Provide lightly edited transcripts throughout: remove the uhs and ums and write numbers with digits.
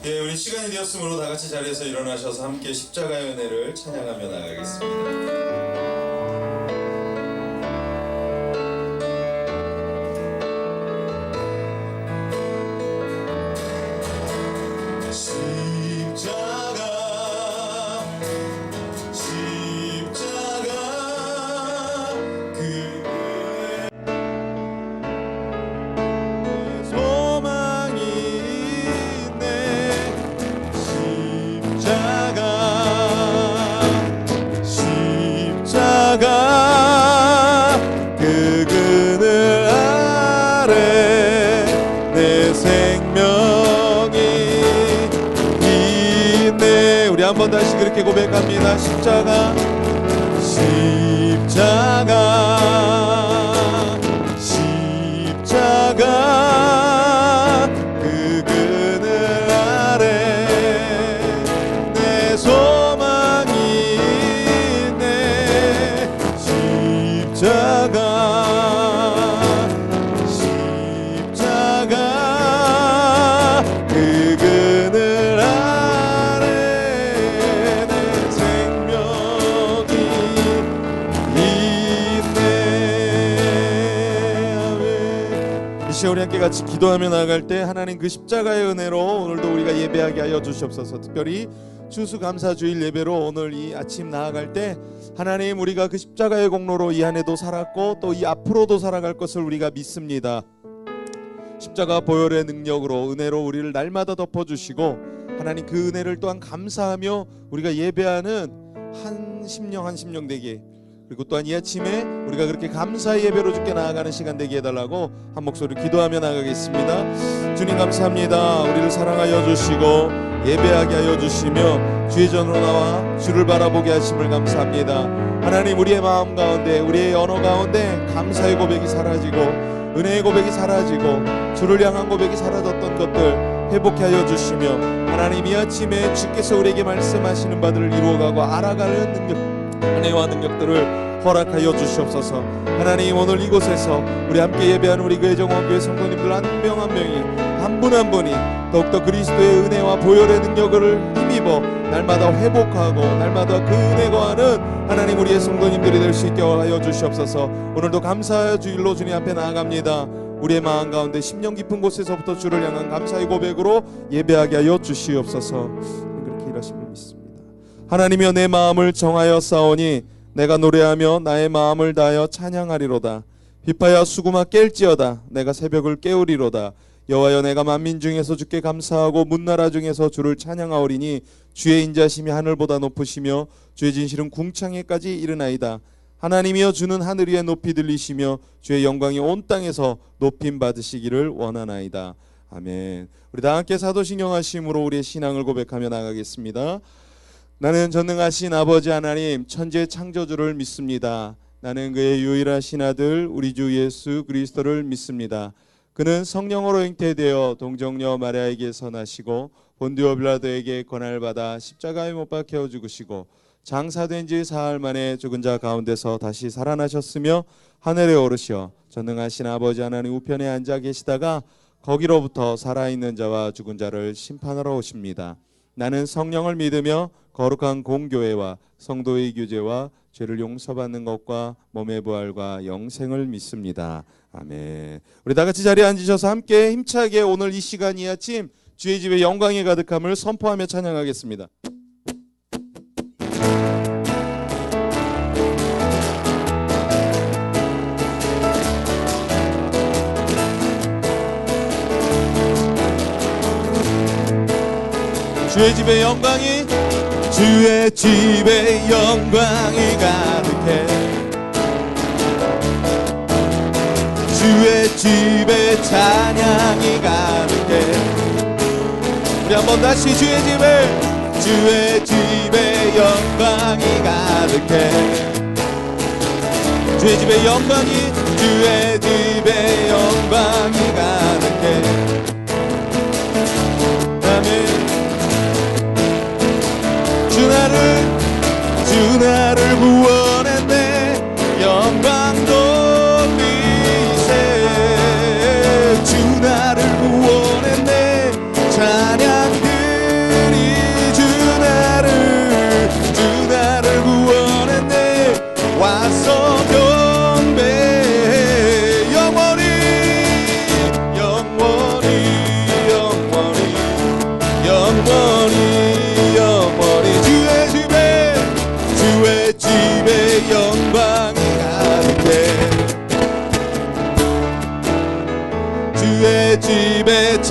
예, 우리 시간이 되었으므로 다 같이 자리에서 일어나셔서 함께 십자가의 은혜를 찬양하며 나가겠습니다. 그 그늘 아래 내 생명이 있네. 우리 한번 다시 그렇게 고백합니다. 십자가 그 그늘 아래 내 소망이 있네. 십자가 그 그늘 아래 내 생명이 있네. 아멘. 이 시간 우리 함께 같이 기도하며 나아갈 때 하나님 그 십자가의 은혜로 오늘도 우리가 예배하게 하여 주시옵소서. 특별히 추수감사주일 예배로 오늘 이 아침 나아갈 때 하나님, 우리가 그 십자가의 공로로 이 안에도 살았고 또 이 앞으로도 살아갈 것을 우리가 믿습니다. 십자가 보혈의 능력으로 은혜로 우리를 날마다 덮어주시고 하나님 그 은혜를 또한 감사하며 우리가 예배하는 한 심령 되게, 그리고 또한 이 아침에 우리가 그렇게 감사의 예배로 주께 나아가는 시간 되게 해달라고 한 목소리 기도하며 나가겠습니다. 주님 감사합니다. 우리를 사랑하여 주시고 예배하게 하여 주시며 주의 전으로 나와 주를 바라보게 하심을 감사합니다. 하나님, 우리의 마음 가운데, 우리의 언어 가운데 감사의 고백이 사라지고 은혜의 고백이 사라지고 주를 향한 고백이 사라졌던 것들 회복해 하여 주시며 하나님, 이 아침에 주께서 우리에게 말씀하시는 바들을 이루어가고 알아가는 능력, 은혜와 능력들을 허락하여 주시옵소서. 하나님, 오늘 이곳에서 우리 함께 예배하는 우리 교회정원교회 성도님들 한 명 한 명이 한 분 한 분이 더욱더 그리스도의 은혜와 보혈의 능력을 힘입어 날마다 회복하고 날마다 그 은혜 거하는 하나님, 우리의 성도님들이 될 수 있게 하여 주시옵소서. 오늘도 감사의 주일로 주님 앞에 나아갑니다. 우리의 마음 가운데 심령 깊은 곳에서부터 주를 향한 감사의 고백으로 예배하게 하여 주시옵소서. 그렇게 일하심을 믿습니다. 하나님이여, 내 마음을 정하여 싸우니 내가 노래하며 나의 마음을 다하여 찬양하리로다. 비파야 수구마 깰지어다. 내가 새벽을 깨우리로다. 여호와여, 내가 만민 중에서 주께 감사하고 문나라 중에서 주를 찬양하오리니 주의 인자심이 하늘보다 높으시며 주의 진실은 궁창에까지 이르나이다. 하나님이여, 주는 하늘 위에 높이 들리시며 주의 영광이 온 땅에서 높임 받으시기를 원하나이다. 아멘. 우리 다 함께 사도신경 하심으로 우리의 신앙을 고백하며 나가겠습니다. 나는 전능하신 아버지 하나님, 천지의 창조주를 믿습니다. 나는 그의 유일하신 아들 우리 주 예수 그리스도를 믿습니다. 그는 성령으로 잉태되어 동정녀 마리아에게서 나시고 본디오 빌라도에게 고난을 받아 십자가에 못 박혀 죽으시고 장사된 지 사흘 만에 죽은 자 가운데서 다시 살아나셨으며 하늘에 오르시어 전능하신 아버지 하나님 우편에 앉아 계시다가 거기로부터 살아있는 자와 죽은 자를 심판하러 오십니다. 나는 성령을 믿으며 거룩한 공교회와 성도의 규제와 죄를 용서받는 것과 몸의 부활과 영생을 믿습니다. 아멘. 우리 다 같이 자리에 앉으셔서 함께 힘차게 오늘 이 시간 이 아침 주의 집에 영광이 가득함을 선포하며 찬양하겠습니다. 주의 집에 영광이, 주의 집에 영광이 가득해. 주의 집에 찬양이 가득해. 우리 한번 다시 주의 집에 영광이 가득해. 주의 집에 영광이, 주의 집에 영광이 가득해. 아멘. 주 나를 구원했네. 영광 돌리세. 주 나를 구원했네. 찬양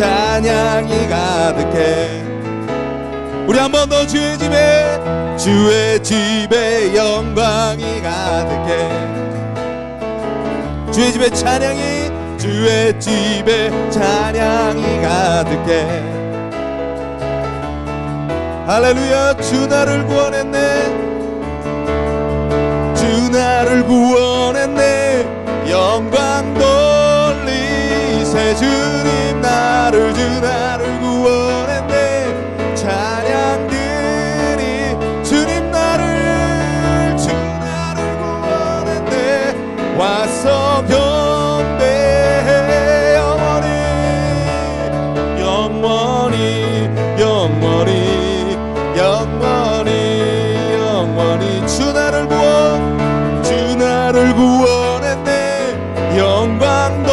찬양이 가득해. 우리 한 번 더 주의 집에 영광이 가득해. 주의 집에 찬양이, 주의 집에 찬양이 가득해. 할렐루야. 주 나를 구원했네, 주 나를 구원했네. 영광 돌리세. 주님 나를, 주 나를 구원했네. 찬양들이 주님 나를, 주 나를 구원했네. 와서 경배해. 영원히 영원히 영원히 영원히 영원히. 주 나를 구원했네. 영광도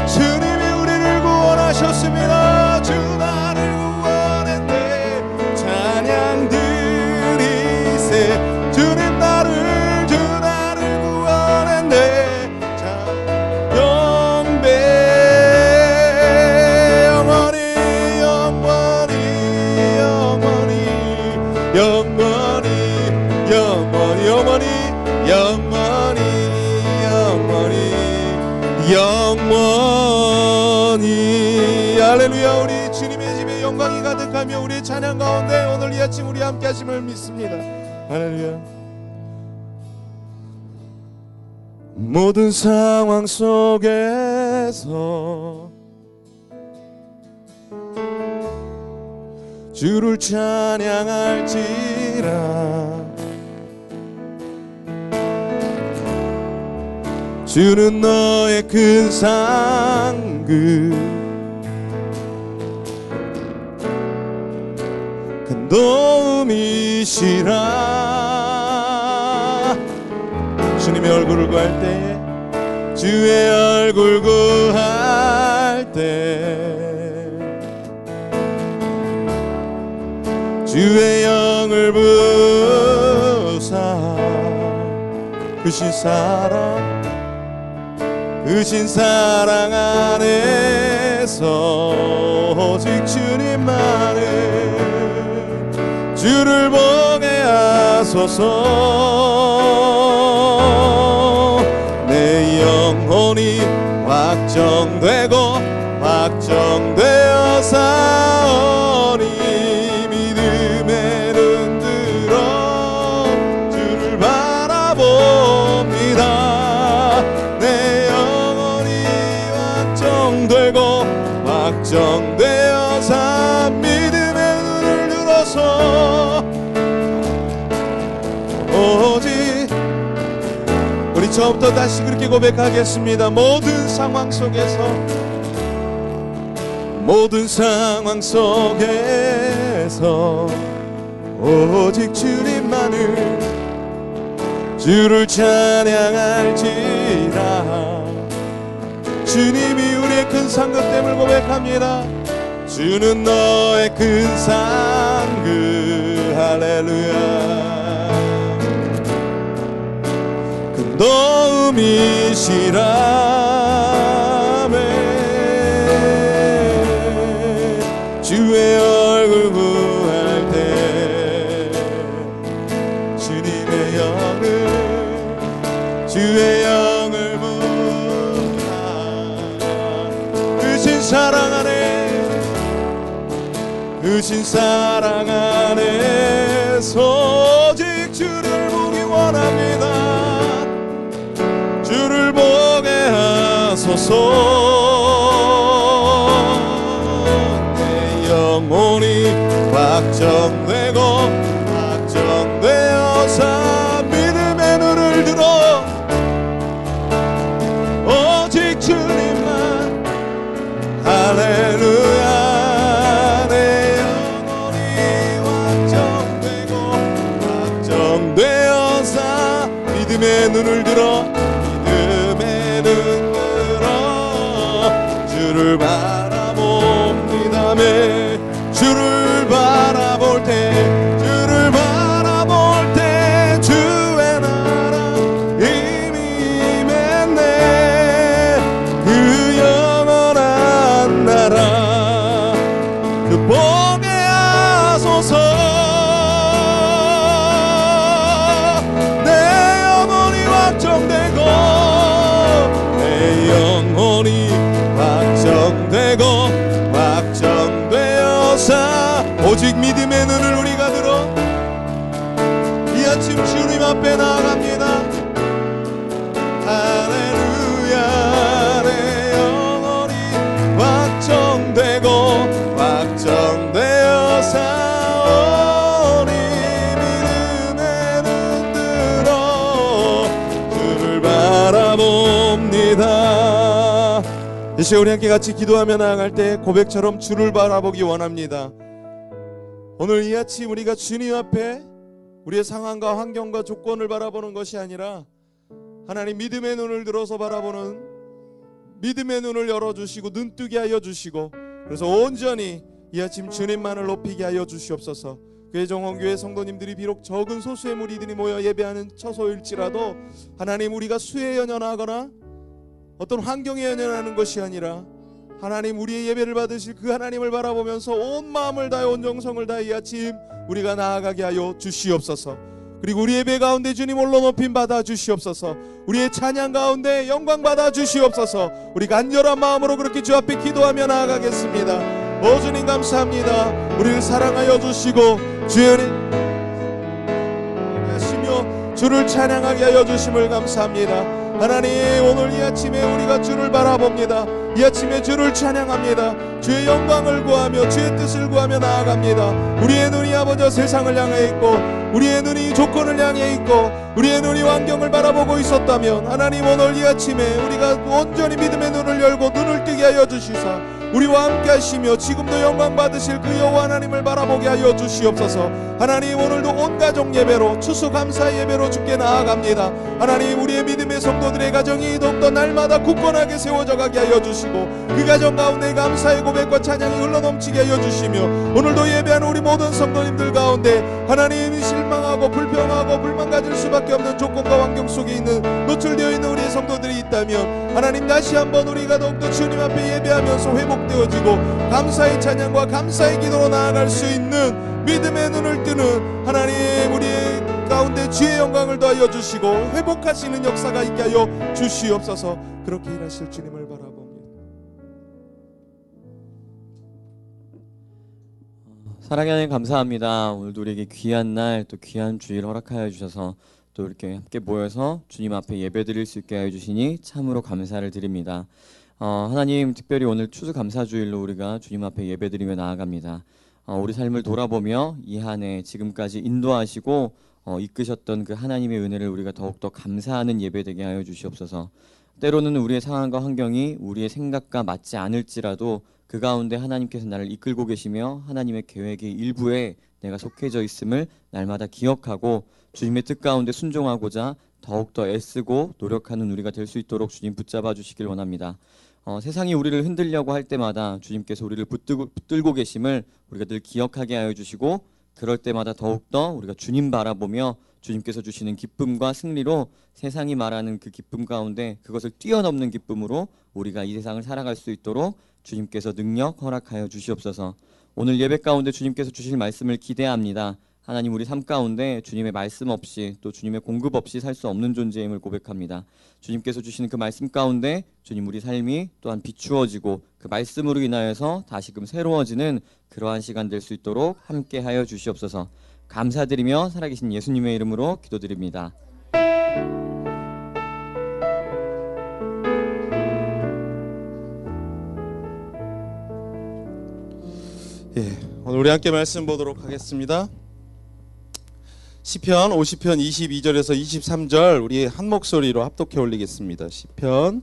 주님이 우리를 구원하셨습니다. 주 나를 구원했네. 찬양 드리세. 주님 나를, 주 나를 구원했네. 영배 영원히 영원히 영원히 영원히 영원히 영원히 영원히 영원히. 할렐루야. 우리 주님의 집에 영광이 가득하며 우리의 찬양 가운데 오늘 이 아침 우리 함께 하심을 믿습니다. 할렐루야. 모든 상황 속에서 주를 찬양할지라. 주는 너의 큰 상급, 큰 도움이시라. 주님의 얼굴을 구할 때에, 주의 얼굴 구할 때 주의 영을 부사. 크신 사랑 안에서 오직 주님만을, 주를 보게 하소서. 내 영혼이 확정되고 확정되어 사오니 믿음의 눈 들어 주를 바라봅니다. 내 영혼이 확정되고 확정되어서 믿음의 눈을 들어서 오직, 우리 처음부터 다시 그렇게 고백하겠습니다. 모든 상황 속에서 오직 주님만을, 주를 찬양할지라. 주님이 우리의 큰 상급됨을 고백합니다. 주는 너의 큰 상급. 할렐루야. 큰 도움이시라매. 주의 얼굴 구할 때 주님의 영을, 주의 영을 부라. 크신 사랑 안에, 크신 사랑 안에서 오직 주를 보기 원합니다. 주를 보게 하소서. 영혼이 확정되고 확정되어서 믿음의 눈을 들어 오직 주님만. 할렐루야. 내 영혼이 확정되고 확정되어서 믿음의 눈을 들어, 믿음의 눈 들어 주를 바라봅니다. 주를 바라볼 때, 주를 바라볼 때 주의 나라 이미 임했네. 그 영원한 나라. 오직 믿음의 눈을 우리가 들어 이 아침 주님 앞에 나아갑니다. 할렐루야. 내 영혼이 확정되고 확정되어 사오니 믿음의 눈 들어 주를 바라봅니다. 이 시간 우리 함께 같이 기도하며 나아갈 때 고백처럼 주를 바라보기 원합니다. 오늘 이 아침 우리가 주님 앞에 우리의 상황과 환경과 조건을 바라보는 것이 아니라 하나님 믿음의 눈을 들어서 바라보는, 믿음의 눈을 열어주시고 눈뜨게 하여 주시고, 그래서 온전히 이 아침 주님만을 높이게 하여 주시옵소서. 그의 정원교회 성도님들이 비록 적은 소수의 무리들이 모여 예배하는 처소일지라도 하나님 우리가 수에 연연하거나 어떤 환경에 연연하는 것이 아니라 하나님 우리의 예배를 받으실 그 하나님을 바라보면서 온 마음을 다해 온 정성을 다해 이 아침 우리가 나아가게 하여 주시옵소서. 그리고 우리 예배 가운데 주님 홀로 높임 받아 주시옵소서. 우리의 찬양 가운데 영광 받아 주시옵소서. 우리 간절한 마음으로 그렇게 주 앞에 기도하며 나아가겠습니다. 오 주님 감사합니다. 우리를 사랑하여 주시고 주의 하시며 주를 찬양하게 하여 주심을 감사합니다. 하나님 오늘 이 아침에 우리가 주를 바라봅니다. 이 아침에 주를 찬양합니다. 주의 영광을 구하며 주의 뜻을 구하며 나아갑니다. 우리의 눈이 아버지 세상을 향해 있고 우리의 눈이 조건을 향해 있고 우리의 눈이 환경을 바라보고 있었다면 하나님 오늘 이 아침에 우리가 온전히 믿음의 눈을 열고 눈을 뜨게 하여 주시사 우리와 함께 하시며 지금도 영광 받으실 그 여호와 하나님을 바라보게 하여 주시옵소서. 하나님 오늘도 온 가족 예배로 추수감사 예배로 주께 나아갑니다. 하나님 우리의 믿음의 성도들의 가정이 더욱더 날마다 굳건하게 세워져 가게 하여 주시고 그 가정 가운데 감사의 고백과 찬양이 흘러넘치게 하여 주시며 오늘도 예배하는 우리 모든 성도님들 가운데 하나님 실망하고 불평하고 불만 가질 수밖에 없는 조건과 환경 속에 있는 노출되어 있는 우리의 성도들이 있다면 하나님 다시 한번 우리가 더욱더 주님 앞에 예배하면서 회복되어지고 감사의 찬양과 감사의 기도로 나아갈 수 있는 믿음의 눈을 뜨는 하나님 우리의 가운데 주의 영광을 더하여 주시고 회복하시는 역사가 있게 하여 주시옵소서. 그렇게 일하실 주님을 바라봅니다. 사랑하는 하나님 감사합니다. 오늘도 우리에게 귀한 날 또 귀한 주일 허락하여 주셔서 또 이렇게 함께 모여서 주님 앞에 예배드릴 수 있게 하여 주시니 참으로 감사를 드립니다. 하나님 특별히 오늘 추수감사주일로 우리가 주님 앞에 예배드리며 나아갑니다. 우리 삶을 돌아보며 이 한 해 지금까지 인도하시고 이끄셨던 그 하나님의 은혜를 우리가 더욱더 감사하는 예배 되게 하여 주시옵소서. 때로는 우리의 상황과 환경이 우리의 생각과 맞지 않을지라도 그 가운데 하나님께서 나를 이끌고 계시며 하나님의 계획의 일부에 내가 속해져 있음을 날마다 기억하고 주님의 뜻 가운데 순종하고자 더욱더 애쓰고 노력하는 우리가 될 수 있도록 주님 붙잡아 주시길 원합니다. 세상이 우리를 흔들려고 할 때마다 주님께서 우리를 붙들고 계심을 우리가 늘 기억하게 하여 주시고 그럴 때마다 더욱더 우리가 주님 바라보며 주님께서 주시는 기쁨과 승리로 세상이 말하는 그 기쁨 가운데 그것을 뛰어넘는 기쁨으로 우리가 이 세상을 살아갈 수 있도록 주님께서 능력 허락하여 주시옵소서. 오늘 예배 가운데 주님께서 주실 말씀을 기대합니다. 하나님 우리 삶 가운데 주님의 말씀 없이 또 주님의 공급 없이 살 수 없는 존재임을 고백합니다. 주님께서 주시는 그 말씀 가운데 주님 우리 삶이 또한 비추어지고 그 말씀으로 인하여서 다시금 새로워지는 그러한 시간 될 수 있도록 함께하여 주시옵소서. 감사드리며 살아계신 예수님의 이름으로 기도드립니다. 오늘 우리 함께 말씀 보도록 하겠습니다. 시편 50편 22절에서 23절 우리 한 목소리로 합독해 올리겠습니다. 시편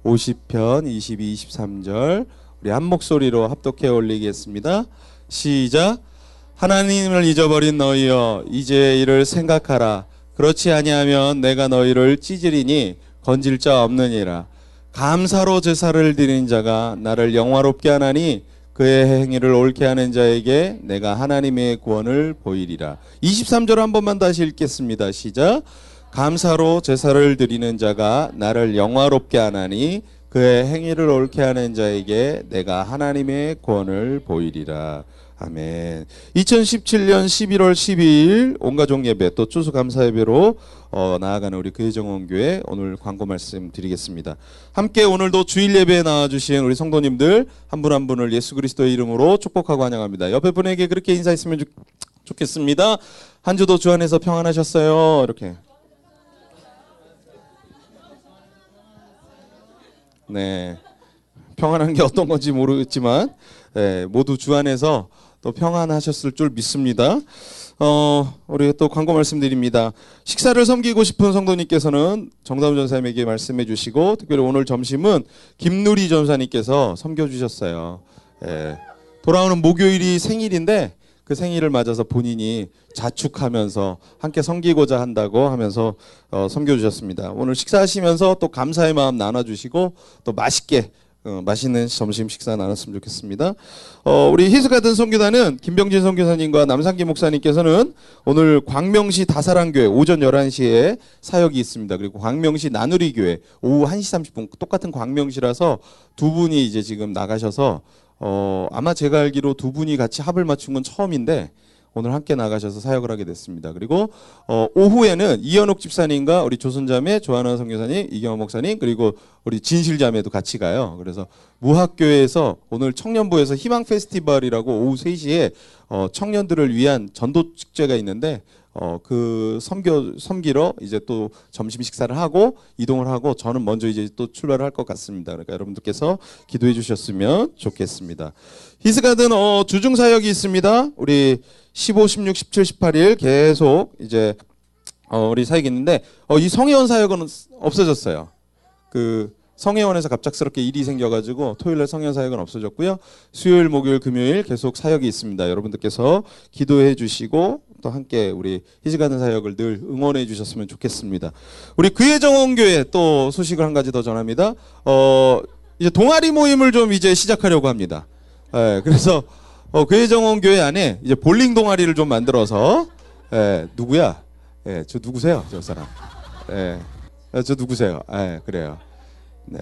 50편 22, 23절 우리 한 목소리로 합독해 올리겠습니다. 시작. 하나님을 잊어버린 너희여 이제 이를 생각하라. 그렇지 아니하면 내가 너희를 찢으리니 건질 자 없느니라. 감사로 제사를 드린 자가 나를 영화롭게 하나니 그의 행위를 옳게 하는 자에게 내가 하나님의 구원을 보이리라. 23절 한 번만 다시 읽겠습니다. 시작. 감사로 제사를 드리는 자가 나를 영화롭게 하나니 그의 행위를 옳게 하는 자에게 내가 하나님의 구원을 보이리라. 아멘. 2017년 11월 12일 온가족 예배 또 추수감사 예배로 나아가는 우리 교회정원교회 오늘 광고 말씀 드리겠습니다. 함께 오늘도 주일 예배에 나와주신 우리 성도님들 한 분 한 분을 예수 그리스도의 이름으로 축복하고 환영합니다. 옆에 분에게 그렇게 인사했으면 좋겠습니다. 한 주도 주 안에서 평안하셨어요. 이렇게. 네. 평안한 게 어떤 건지 모르겠지만 모두 주 안에서 또 평안하셨을 줄 믿습니다. 우리 또 광고 말씀드립니다. 식사를 섬기고 싶은 성도님께서는 정다운 전사님에게 말씀해 주시고 특별히 오늘 점심은 김누리 전사님께서 섬겨 주셨어요. 돌아오는 목요일이 생일인데 그 생일을 맞아서 본인이 자축하면서 함께 섬기고자 한다고 하면서 섬겨주셨습니다. 오늘 식사하시면서 또 감사의 마음 나눠주시고 또 맛있게 맛있는 점심 식사 나눴으면 좋겠습니다. 우리 히스가든 선교단은 김병진 선교사님과 남상기 목사님께서는 오늘 광명시 다사랑교회 오전 11시에 사역이 있습니다. 그리고 광명시 나누리교회 오후 1시 30분 똑같은 광명시라서 두 분이 이제 지금 나가셔서 아마 제가 알기로 두 분이 같이 합을 맞춘 건 처음인데 오늘 함께 나가셔서 사역을 하게 됐습니다. 그리고 오후에는 이현옥 집사님과 우리 조선자매 조하나 선교사님, 이경호 목사님 그리고 우리 진실자매도 같이 가요. 그래서 무학교에서 오늘 청년부에서 희망 페스티벌이라고 오후 3시에 청년들을 위한 전도 축제가 있는데 그 섬기러 이제 또 점심 식사를 하고 이동을 하고 저는 먼저 이제 또 출발을 할 것 같습니다. 그러니까 여러분들께서 기도해 주셨으면 좋겠습니다. 히스가든 주중 사역이 있습니다. 우리 15, 16, 17, 18일 계속 이제 우리 사역이 있는데 이 성혜원 사역은 없어졌어요. 그 성혜원에서 갑작스럽게 일이 생겨가지고 토요일날 성혜원 사역은 없어졌고요. 수요일, 목요일, 금요일 계속 사역이 있습니다. 여러분들께서 기도해 주시고 또 함께 우리 히스가든 사역을 늘 응원해 주셨으면 좋겠습니다. 우리 교회정원교회 또 소식을 한 가지 더 전합니다. 이제 동아리 모임을 좀 이제 시작하려고 합니다. 그래서 교회정원교회 안에 이제 볼링 동아리를 좀 만들어서 누구야? 저 누구세요? 저 사람. 저 누구세요? 그래요. 네.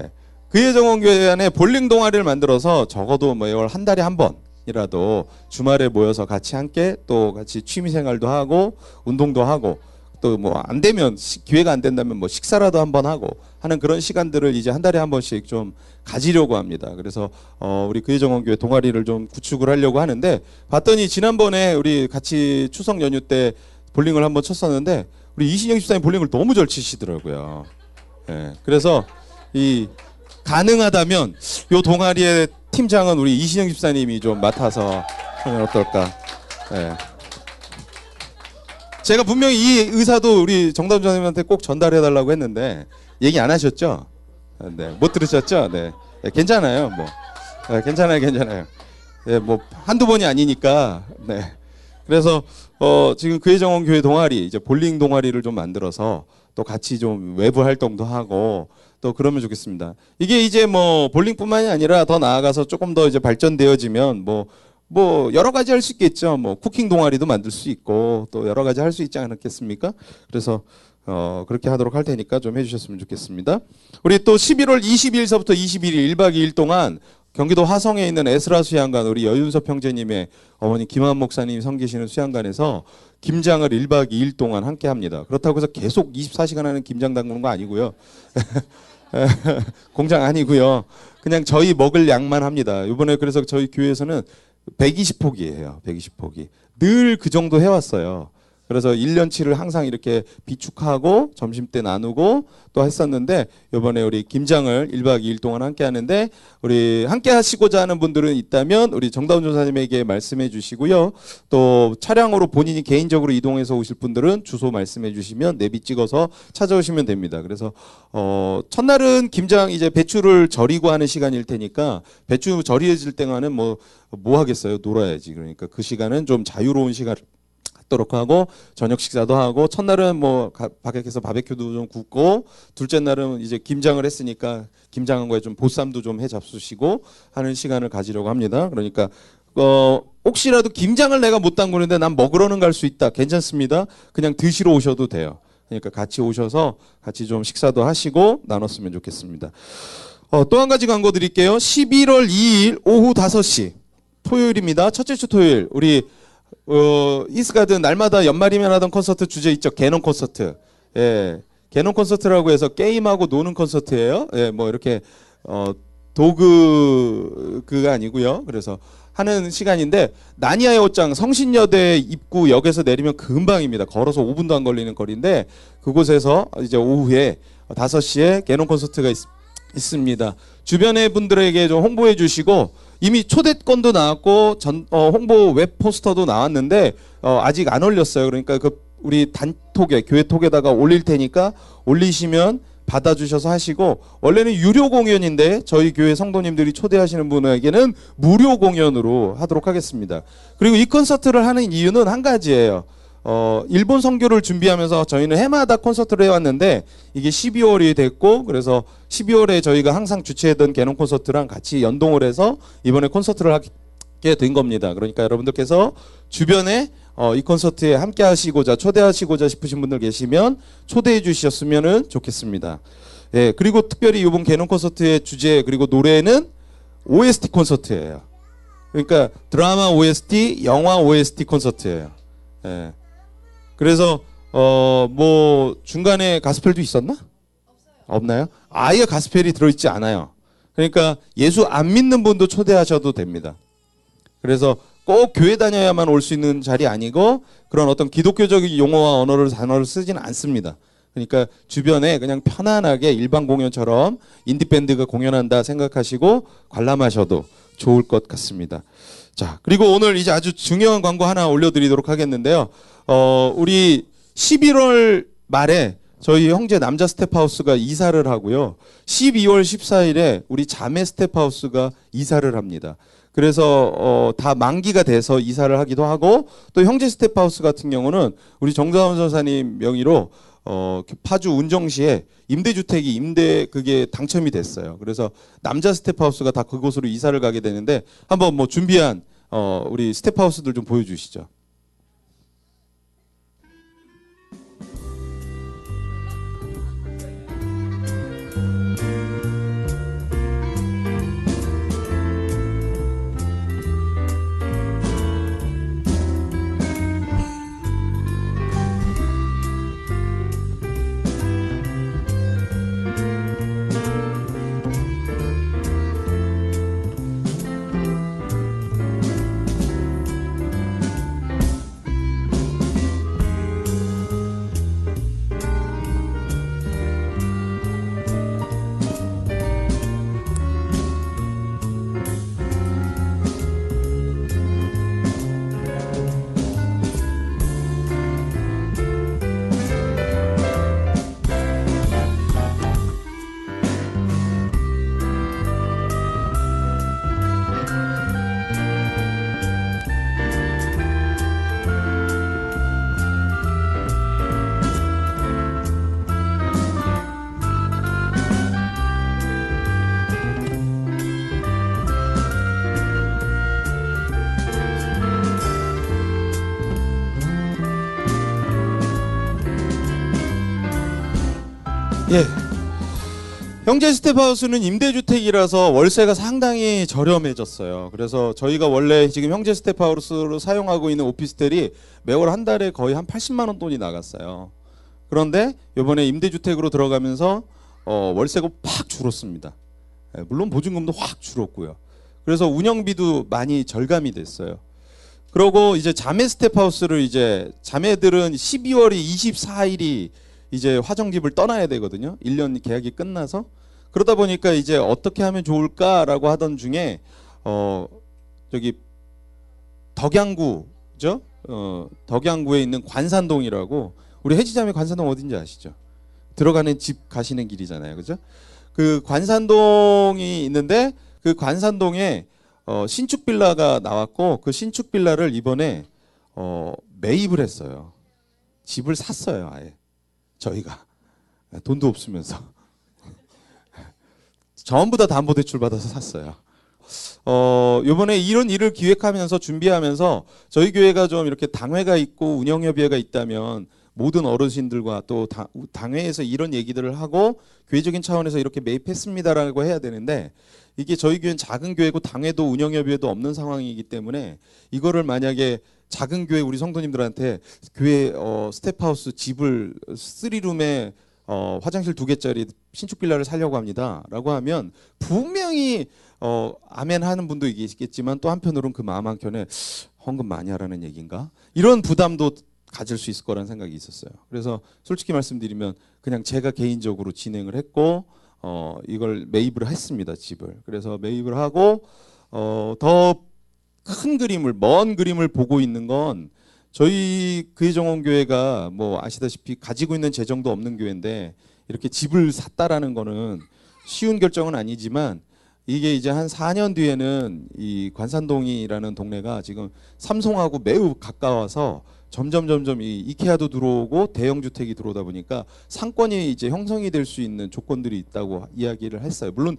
교회정원교회 안에 볼링 동아리를 만들어서 적어도 뭐 이걸 한 달에 한 번이라도 주말에 모여서 같이 함께 또 같이 취미생활도 하고 운동도 하고 또 뭐 안 되면 기회가 안 된다면 뭐 식사라도 한번 하고 하는 그런 시간들을 이제 한 달에 한 번씩 좀 가지려고 합니다. 그래서 우리 교회정원교회 동아리를 좀 구축을 하려고 하는데 봤더니 지난번에 우리 같이 추석 연휴 때 볼링을 한번 쳤었는데 우리 이신영 집사님 볼링을 너무 잘 치시더라고요. 그래서 이 가능하다면 요 동아리의 팀장은 우리 이신영 집사님이 좀 맡아서 하면 어떨까? 제가 분명히 이 의사도 우리 정다운 전사님한테 꼭 전달해달라고 했는데 얘기 안 하셨죠? 네, 못 들으셨죠? 네, 괜찮아요. 뭐 괜찮아요. 뭐 한두 번이 아니니까. 네, 그래서 지금 교회정원교회 동아리 이제 볼링 동아리를 좀 만들어서 또 같이 좀 외부 활동도 하고 또 그러면 좋겠습니다. 이게 이제 뭐 볼링뿐만이 아니라 더 나아가서 조금 더 이제 발전되어지면 뭐 여러 가지 할 수 있겠죠. 뭐 쿠킹 동아리도 만들 수 있고 또 여러 가지 할 수 있지 않겠습니까? 그래서 그렇게 하도록 할 테니까 좀 해주셨으면 좋겠습니다. 우리 또 11월 22일서부터 21일 1박 2일 동안 경기도 화성에 있는 에스라 수양관 우리 여윤섭 형제님의 어머니 김한 목사님이 섬기시는 수양관에서 김장을 1박 2일 동안 함께 합니다. 그렇다고 해서 계속 24시간 하는 김장 담그는 거 아니고요. 공장 아니고요. 그냥 저희 먹을 양만 합니다. 이번에 그래서 저희 교회에서는 120포기예요. 120포기. 늘 그 정도 해왔어요. 그래서 1년치를 항상 이렇게 비축하고 점심 때 나누고 또 했었는데 이번에 우리 김장을 1박 2일 동안 함께 하는데 우리 함께 하시고자 하는 분들은 있다면 우리 정다운 전사님에게 말씀해 주시고요. 또 차량으로 본인이 개인적으로 이동해서 오실 분들은 주소 말씀해 주시면 내비 찍어서 찾아오시면 됩니다. 그래서 첫날은 김장 이제 배추를 절이고 하는 시간일 테니까 배추 절이해질 때가는 뭐 하겠어요. 놀아야지. 그러니까 그 시간은 좀 자유로운 시간 도록 하고 저녁 식사도 하고 첫날은 뭐 밖에서 바베큐도 좀 굽고 둘째 날은 이제 김장을 했으니까 김장한 거에 좀 보쌈도 좀 해 잡수시고 하는 시간을 가지려고 합니다. 그러니까 혹시라도 김장을 내가 못 담그는데 난 먹으러는 갈 수 있다. 괜찮습니다. 그냥 드시러 오셔도 돼요. 그러니까 같이 오셔서 같이 좀 식사도 하시고 나눴으면 좋겠습니다. 또 한 가지 광고 드릴게요. 11월 2일 오후 5시 토요일입니다. 첫째 주 토요일 우리 이스가든 날마다 연말이면 하던 콘서트 주제 있죠. 개non 콘서트. 예. 개non 콘서트라고 해서 게임하고 노는 콘서트예요. 예, 뭐 이렇게 도그가 아니고요. 그래서 하는 시간인데 나니아의 옷장 성신여대 입구역에서 내리면 금방입니다. 걸어서 5분도 안 걸리는 거리인데 그곳에서 이제 오후에 5시에 개non 콘서트가 있습니다. 주변의 분들에게 좀 홍보해 주시고 이미 초대권도 나왔고 홍보 웹 포스터도 나왔는데 아직 안 올렸어요. 그러니까 우리 단톡에 교회 톡에다가 올릴 테니까 올리시면 받아주셔서 하시고 원래는 유료 공연인데 저희 교회 성도님들이 초대하시는 분에게는 무료 공연으로 하도록 하겠습니다. 그리고 이 콘서트를 하는 이유는 한 가지예요. 일본 선교를 준비하면서 저희는 해마다 콘서트를 해왔는데 이게 12월이 됐고 그래서 12월에 저희가 항상 주최했던 개non 콘서트랑 같이 연동을 해서 이번에 콘서트를 하게 된 겁니다. 그러니까 여러분들께서 주변에 이 콘서트에 함께 하시고자 초대하시고자 싶으신 분들 계시면 초대해 주셨으면 좋겠습니다. 예, 그리고 특별히 이번 개non 콘서트의 주제 그리고 노래는 OST 콘서트예요. 그러니까 드라마 OST, 영화 OST 콘서트예요. 예. 그래서 뭐 중간에 가스펠도 있었나? 없나요? 아예 가스펠이 들어있지 않아요. 그러니까 예수 안 믿는 분도 초대하셔도 됩니다. 그래서 꼭 교회 다녀야만 올 수 있는 자리 아니고 그런 어떤 기독교적인 용어와 단어를 쓰지는 않습니다. 그러니까 주변에 그냥 편안하게 일반 공연처럼 인디밴드가 공연한다 생각하시고 관람하셔도 좋을 것 같습니다. 자, 그리고 오늘 이제 아주 중요한 광고 하나 올려드리도록 하겠는데요. 우리 11월 말에 저희 형제 남자 스텝하우스가 이사를 하고요. 12월 14일에 우리 자매 스텝하우스가 이사를 합니다. 그래서 다 만기가 돼서 이사를 하기도 하고 또 형제 스텝하우스 같은 경우는 우리 정다운 전사님 명의로 파주 운정시에 임대주택이 그게 당첨이 됐어요. 그래서 남자 스텝하우스가 다 그곳으로 이사를 가게 되는데 한번 뭐 준비한 우리 스텝하우스들 좀 보여주시죠. 예. 형제 스텝하우스는 임대주택이라서 월세가 상당히 저렴해졌어요. 그래서 저희가 원래 지금 형제 스텝하우스로 사용하고 있는 오피스텔이 매월 한 달에 거의 한 80만 원 돈이 나갔어요. 그런데 이번에 임대주택으로 들어가면서 월세가 팍 줄었습니다. 예, 물론 보증금도 확 줄었고요. 그래서 운영비도 많이 절감이 됐어요. 그러고 이제 자매 스텝하우스를 이제 자매들은 12월이 24일이 이제 화정집을 떠나야 되거든요. 1년 계약이 끝나서. 그러다 보니까 이제 어떻게 하면 좋을까라고 하던 중에 저기 덕양구죠? 덕양구에 있는 관산동이라고 우리 해지자매 관산동 어딘지 아시죠? 들어가는 집 가시는 길이잖아요. 그죠? 그 관산동이 있는데 그 관산동에 신축 빌라가 나왔고 그 신축 빌라를 이번에 매입을 했어요. 집을 샀어요, 아예. 저희가 돈도 없으면서 전부 다 담보대출 받아서 샀어요. 이번에 이런 일을 기획하면서 준비하면서 저희 교회가 좀 이렇게 당회가 있고 운영협의회가 있다면 모든 어르신들과 또 당회에서 이런 얘기들을 하고 교회적인 차원에서 이렇게 매입했습니다라고 해야 되는데 이게 저희 교회는 작은 교회고 당회도 운영협의회도 없는 상황이기 때문에 이거를 만약에 작은 교회 우리 성도님들한테 교회 스텝하우스 집을 3룸에 화장실 2개짜리 신축 빌라를 살려고 합니다라고 하면 분명히 아멘 하는 분도 있겠지만 또 한편으로는 그 마음 한켠에 헌금 많이 하라는 얘기인가? 이런 부담도 가질 수 있을 거라는 생각이 있었어요. 그래서 솔직히 말씀드리면 그냥 제가 개인적으로 진행을 했고 이걸 매입을 했습니다. 집을. 그래서 매입을 하고 더 큰 그림을 먼 그림을 보고 있는 건 저희 교회정원교회가 뭐 아시다시피 가지고 있는 재정도 없는 교회인데 이렇게 집을 샀다라는 거는 쉬운 결정은 아니지만 이게 이제 한 4년 뒤에는 이 관산동이라는 동네가 지금 삼송하고 매우 가까워서 점점 이 이케아도 들어오고 대형 주택이 들어오다 보니까 상권이 이제 형성이 될 수 있는 조건들이 있다고 이야기를 했어요. 물론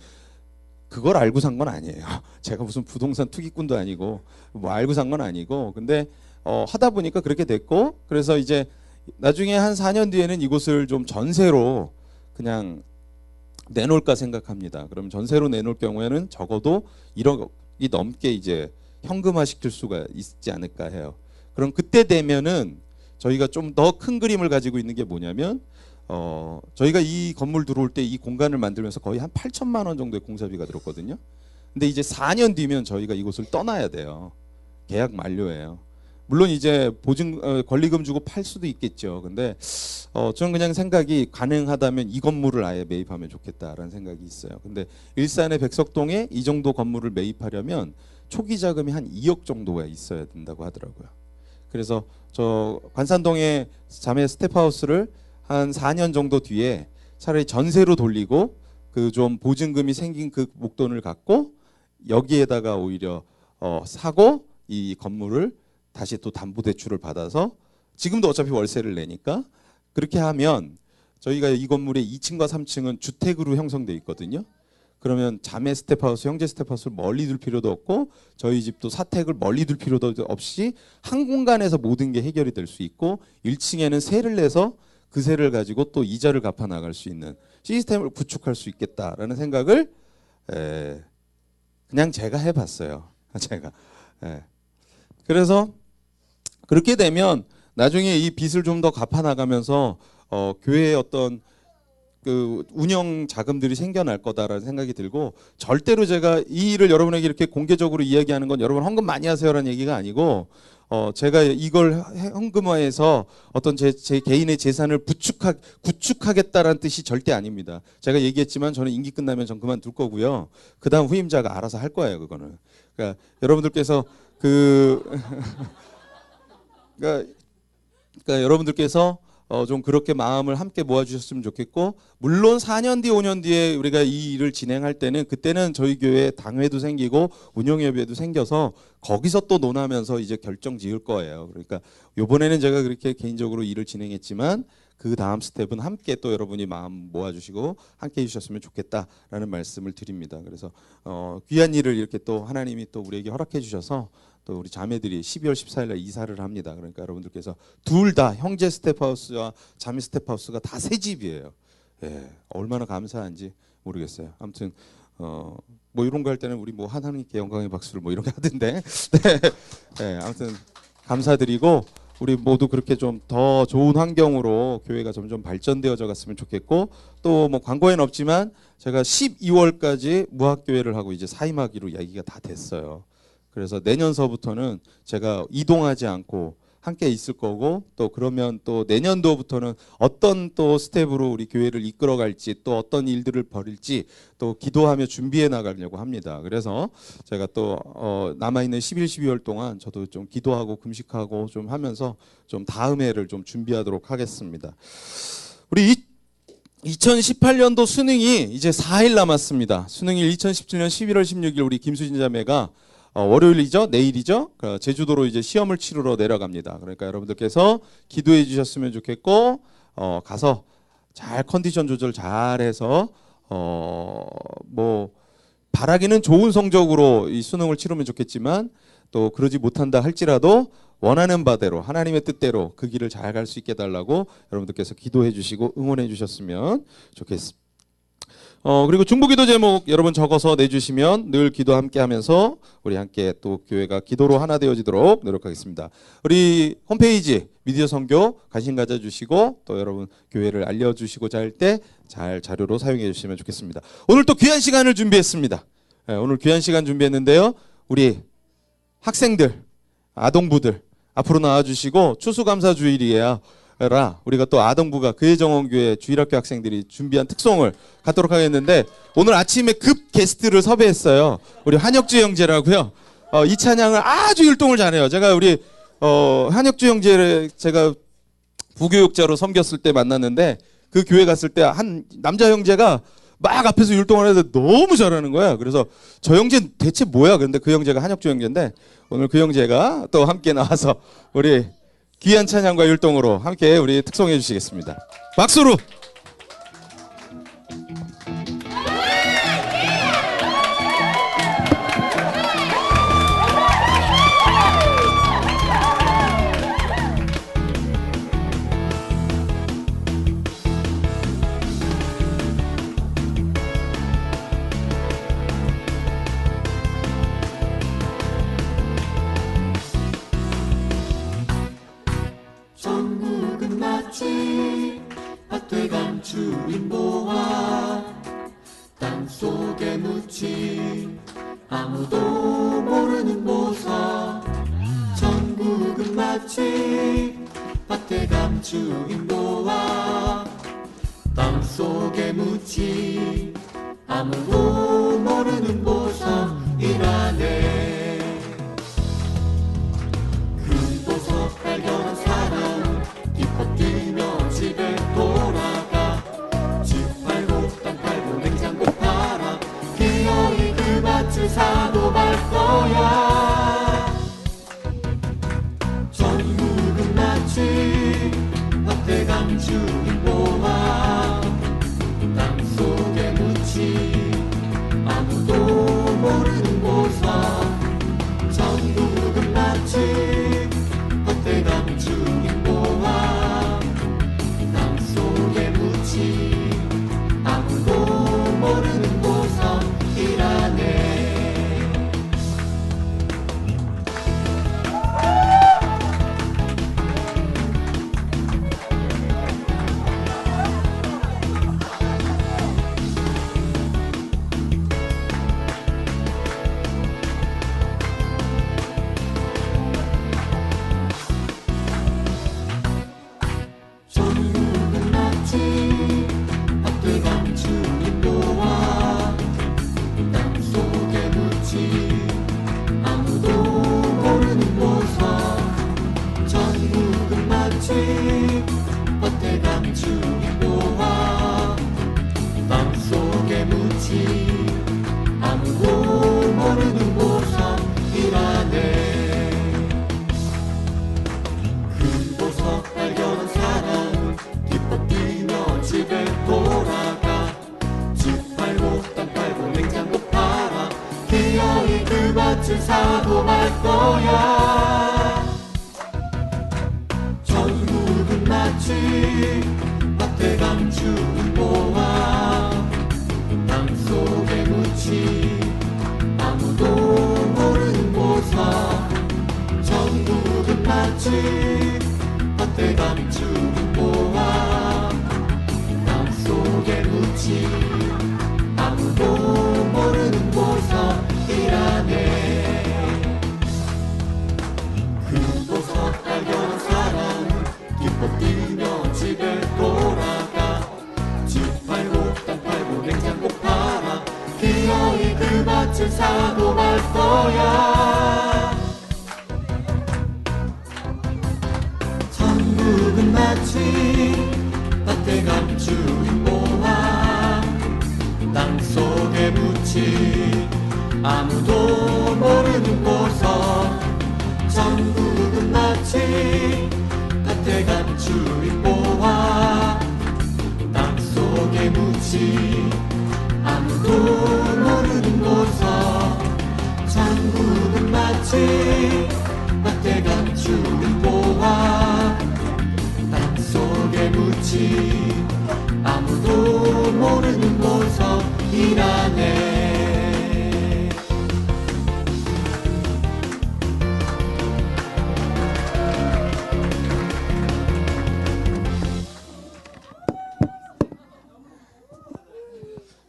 그걸 알고 산 건 아니에요. 제가 무슨 부동산 투기꾼도 아니고 뭐 알고 산 건 아니고 근데 하다 보니까 그렇게 됐고 그래서 이제 나중에 한 4년 뒤에는 이곳을 좀 전세로 그냥 내놓을까 생각합니다. 그럼 전세로 내놓을 경우에는 적어도 1억이 넘게 이제 현금화 시킬 수가 있지 않을까 해요. 그럼 그때 되면은 저희가 좀 더 큰 그림을 가지고 있는 게 뭐냐면 저희가 이 건물 들어올 때 이 공간을 만들면서 거의 한 8천만 원 정도의 공사비가 들었거든요. 근데 이제 4년 뒤면 저희가 이곳을 떠나야 돼요. 계약 만료예요. 물론 이제 보증 권리금 주고 팔 수도 있겠죠. 근데 저는 그냥 생각이 가능하다면 이 건물을 아예 매입하면 좋겠다라는 생각이 있어요. 근데 일산의 백석동에 이 정도 건물을 매입하려면 초기 자금이 한 2억 정도가 있어야 된다고 하더라고요. 그래서 저 관산동의 자매 스텝하우스를 한 4년 정도 뒤에 차라리 전세로 돌리고 그 좀 보증금이 생긴 그 목돈을 갖고 여기에다가 오히려 사고 이 건물을 다시 또 담보대출을 받아서 지금도 어차피 월세를 내니까 그렇게 하면 저희가 이 건물의 2층과 3층은 주택으로 형성돼 있거든요. 그러면 자매 스텝하우스, 형제 스텝하우스를 멀리 둘 필요도 없고 저희 집도 사택을 멀리 둘 필요도 없이 한 공간에서 모든 게 해결이 될 수 있고 1층에는 세를 내서 그 세를 가지고 또 이자를 갚아 나갈 수 있는 시스템을 구축할 수 있겠다라는 생각을 그냥 제가 해봤어요. 제가. 그래서 그렇게 되면 나중에 이 빚을 좀 더 갚아 나가면서 교회의 어떤 그 운영 자금들이 생겨날 거다라는 생각이 들고 절대로 제가 이 일을 여러분에게 이렇게 공개적으로 이야기하는 건 여러분 헌금 많이 하세요라는 얘기가 아니고 제가 이걸 현금화해서 어떤 제 개인의 재산을 구축하겠다라는 뜻이 절대 아닙니다. 제가 얘기했지만 저는 임기 끝나면 전 그만둘 거고요. 그다음 후임자가 알아서 할 거예요. 그거는. 그러니까 여러분들께서 그러니까 여러분들께서 좀 그렇게 마음을 함께 모아주셨으면 좋겠고 물론 4년 뒤 5년 뒤에 우리가 이 일을 진행할 때는 그때는 저희 교회 당회도 생기고 운영협의회도 생겨서 거기서 또 논하면서 이제 결정 지을 거예요. 그러니까 이번에는 제가 그렇게 개인적으로 일을 진행했지만 그 다음 스텝은 함께 또 여러분이 마음 모아주시고 함께 해주셨으면 좋겠다라는 말씀을 드립니다. 그래서 귀한 일을 이렇게 또 하나님이 또 우리에게 허락해 주셔서 또 우리 자매들이 12월 14일 날 이사를 합니다. 그러니까 여러분들께서 둘 다 형제 스텝하우스와 자매 스텝하우스가 다 새 집이에요. 예, 얼마나 감사한지 모르겠어요. 아무튼 뭐 이런 거 할 때는 우리 뭐 하나님께 영광의 박수를 뭐 이런 거 하던데 네, 아무튼 감사드리고 우리 모두 그렇게 좀 더 좋은 환경으로 교회가 점점 발전되어져 갔으면 좋겠고 또 뭐 광고에는 없지만 제가 12월까지 무학교회를 하고 이제 사임하기로 이야기가 다 됐어요. 그래서 내년서부터는 제가 이동하지 않고 함께 있을 거고 또 그러면 또 내년도부터는 어떤 또 스텝으로 우리 교회를 이끌어갈지 또 어떤 일들을 벌일지 또 기도하며 준비해 나가려고 합니다. 그래서 제가 또 남아있는 11, 12월 동안 저도 좀 기도하고 금식하고 좀 하면서 좀 다음 해를 좀 준비하도록 하겠습니다. 우리 2018년도 수능이 이제 4일 남았습니다. 수능일 2017년 11월 16일 우리 김수진 자매가 월요일이죠, 내일이죠. 제주도로 이제 시험을 치르러 내려갑니다. 그러니까 여러분들께서 기도해 주셨으면 좋겠고 가서 잘 컨디션 조절 잘해서 뭐 바라기는 좋은 성적으로 이 수능을 치르면 좋겠지만 또 그러지 못한다 할지라도 원하는 바대로 하나님의 뜻대로 그 길을 잘 갈 수 있게 해달라고 여러분들께서 기도해 주시고 응원해 주셨으면 좋겠습니다. 그리고 중보기도 제목 여러분 적어서 내주시면 늘 기도 함께 하면서 우리 함께 또 교회가 기도로 하나 되어지도록 노력하겠습니다. 우리 홈페이지 미디어 선교 관심 가져주시고 또 여러분 교회를 알려주시고자 할 때 잘 자료로 사용해 주시면 좋겠습니다. 오늘 또 귀한 시간을 준비했습니다. 오늘 귀한 시간 준비했는데요. 우리 학생들, 아동부들 앞으로 나와주시고 추수감사주일이에요. 우리가 또 아동부가 교회정원교회 주일학교 학생들이 준비한 특송을 갖도록 하겠는데 오늘 아침에 급 게스트를 섭외했어요. 우리 한혁주 형제라고요. 이 찬양을 아주 율동을 잘해요. 제가 우리 한혁주 형제를 제가 부교육자로 섬겼을 때 만났는데 그 교회 갔을 때 한 남자 형제가 막 앞에서 율동을 하는데 너무 잘하는 거야. 그래서 저 형제는 대체 뭐야? 그런데 그 형제가 한혁주 형제인데 오늘 그 형제가 또 함께 나와서 우리 귀한 찬양과 율동으로 함께 우리 특송해 주시겠습니다. 박수로! 전국은 마치 밭에 감추인 보화 땅속에 묻힌 아무도 모르는 보석 전국은 마치 밭에 감추인 보화 땅속에 묻힌 아무도 모르는 보석이라네. 그 보석 발견한 사람 기뻐 뛰며 집에 돌아가 집 팔고 땅 팔고 냉장고 팔아 기어이 그 밭을 사고 말 거야. 전국은 마치 밭에 감추인 보화 땅속에 묻힌 아무도 모르는 보석 전국은 마치 밭에 감추인 보화 땅속에 묻힌 아무도 모르는 보석이라네. 전국은 마치 밭에 감추인 보화 땅속에 묻힌 아무도 모르는 보석 전국은 마치 밭에 감추인 보화 땅속에 묻힌 아무도 모르는 보석이라네. 그 보석 발견한 사람 기뻐 뛰며 집에 돌아가 집 팔고 땅 팔고 냉장고 팔아 기어이 그 밭을 사고 말 거야. 전국은 마치 밭에 감추인 보화 땅속에 묻힌 아무도 모르는 보석 전국은 마치 밭에 감추인 보화 땅속에 묻힌 아무도 모르는 보석이라네. 그 보석 발견한 사람 기뻐 뛰며 집에 돌아가 집 팔고 땅 팔고 냉장고 팔아 기어이 그 밭을 사고 말 거야. 전국은 마치 밭에 감추인 보화 땅속에 묻힌 아무도 모르는 보석 전국은 마치 밭에 감추인 보화 땅속에 묻힌 아무도 모르는 보석 전국은 마치 밭에 감추인 주인 보아 땅속에 묻힌 아무도 모르는 보석이라네.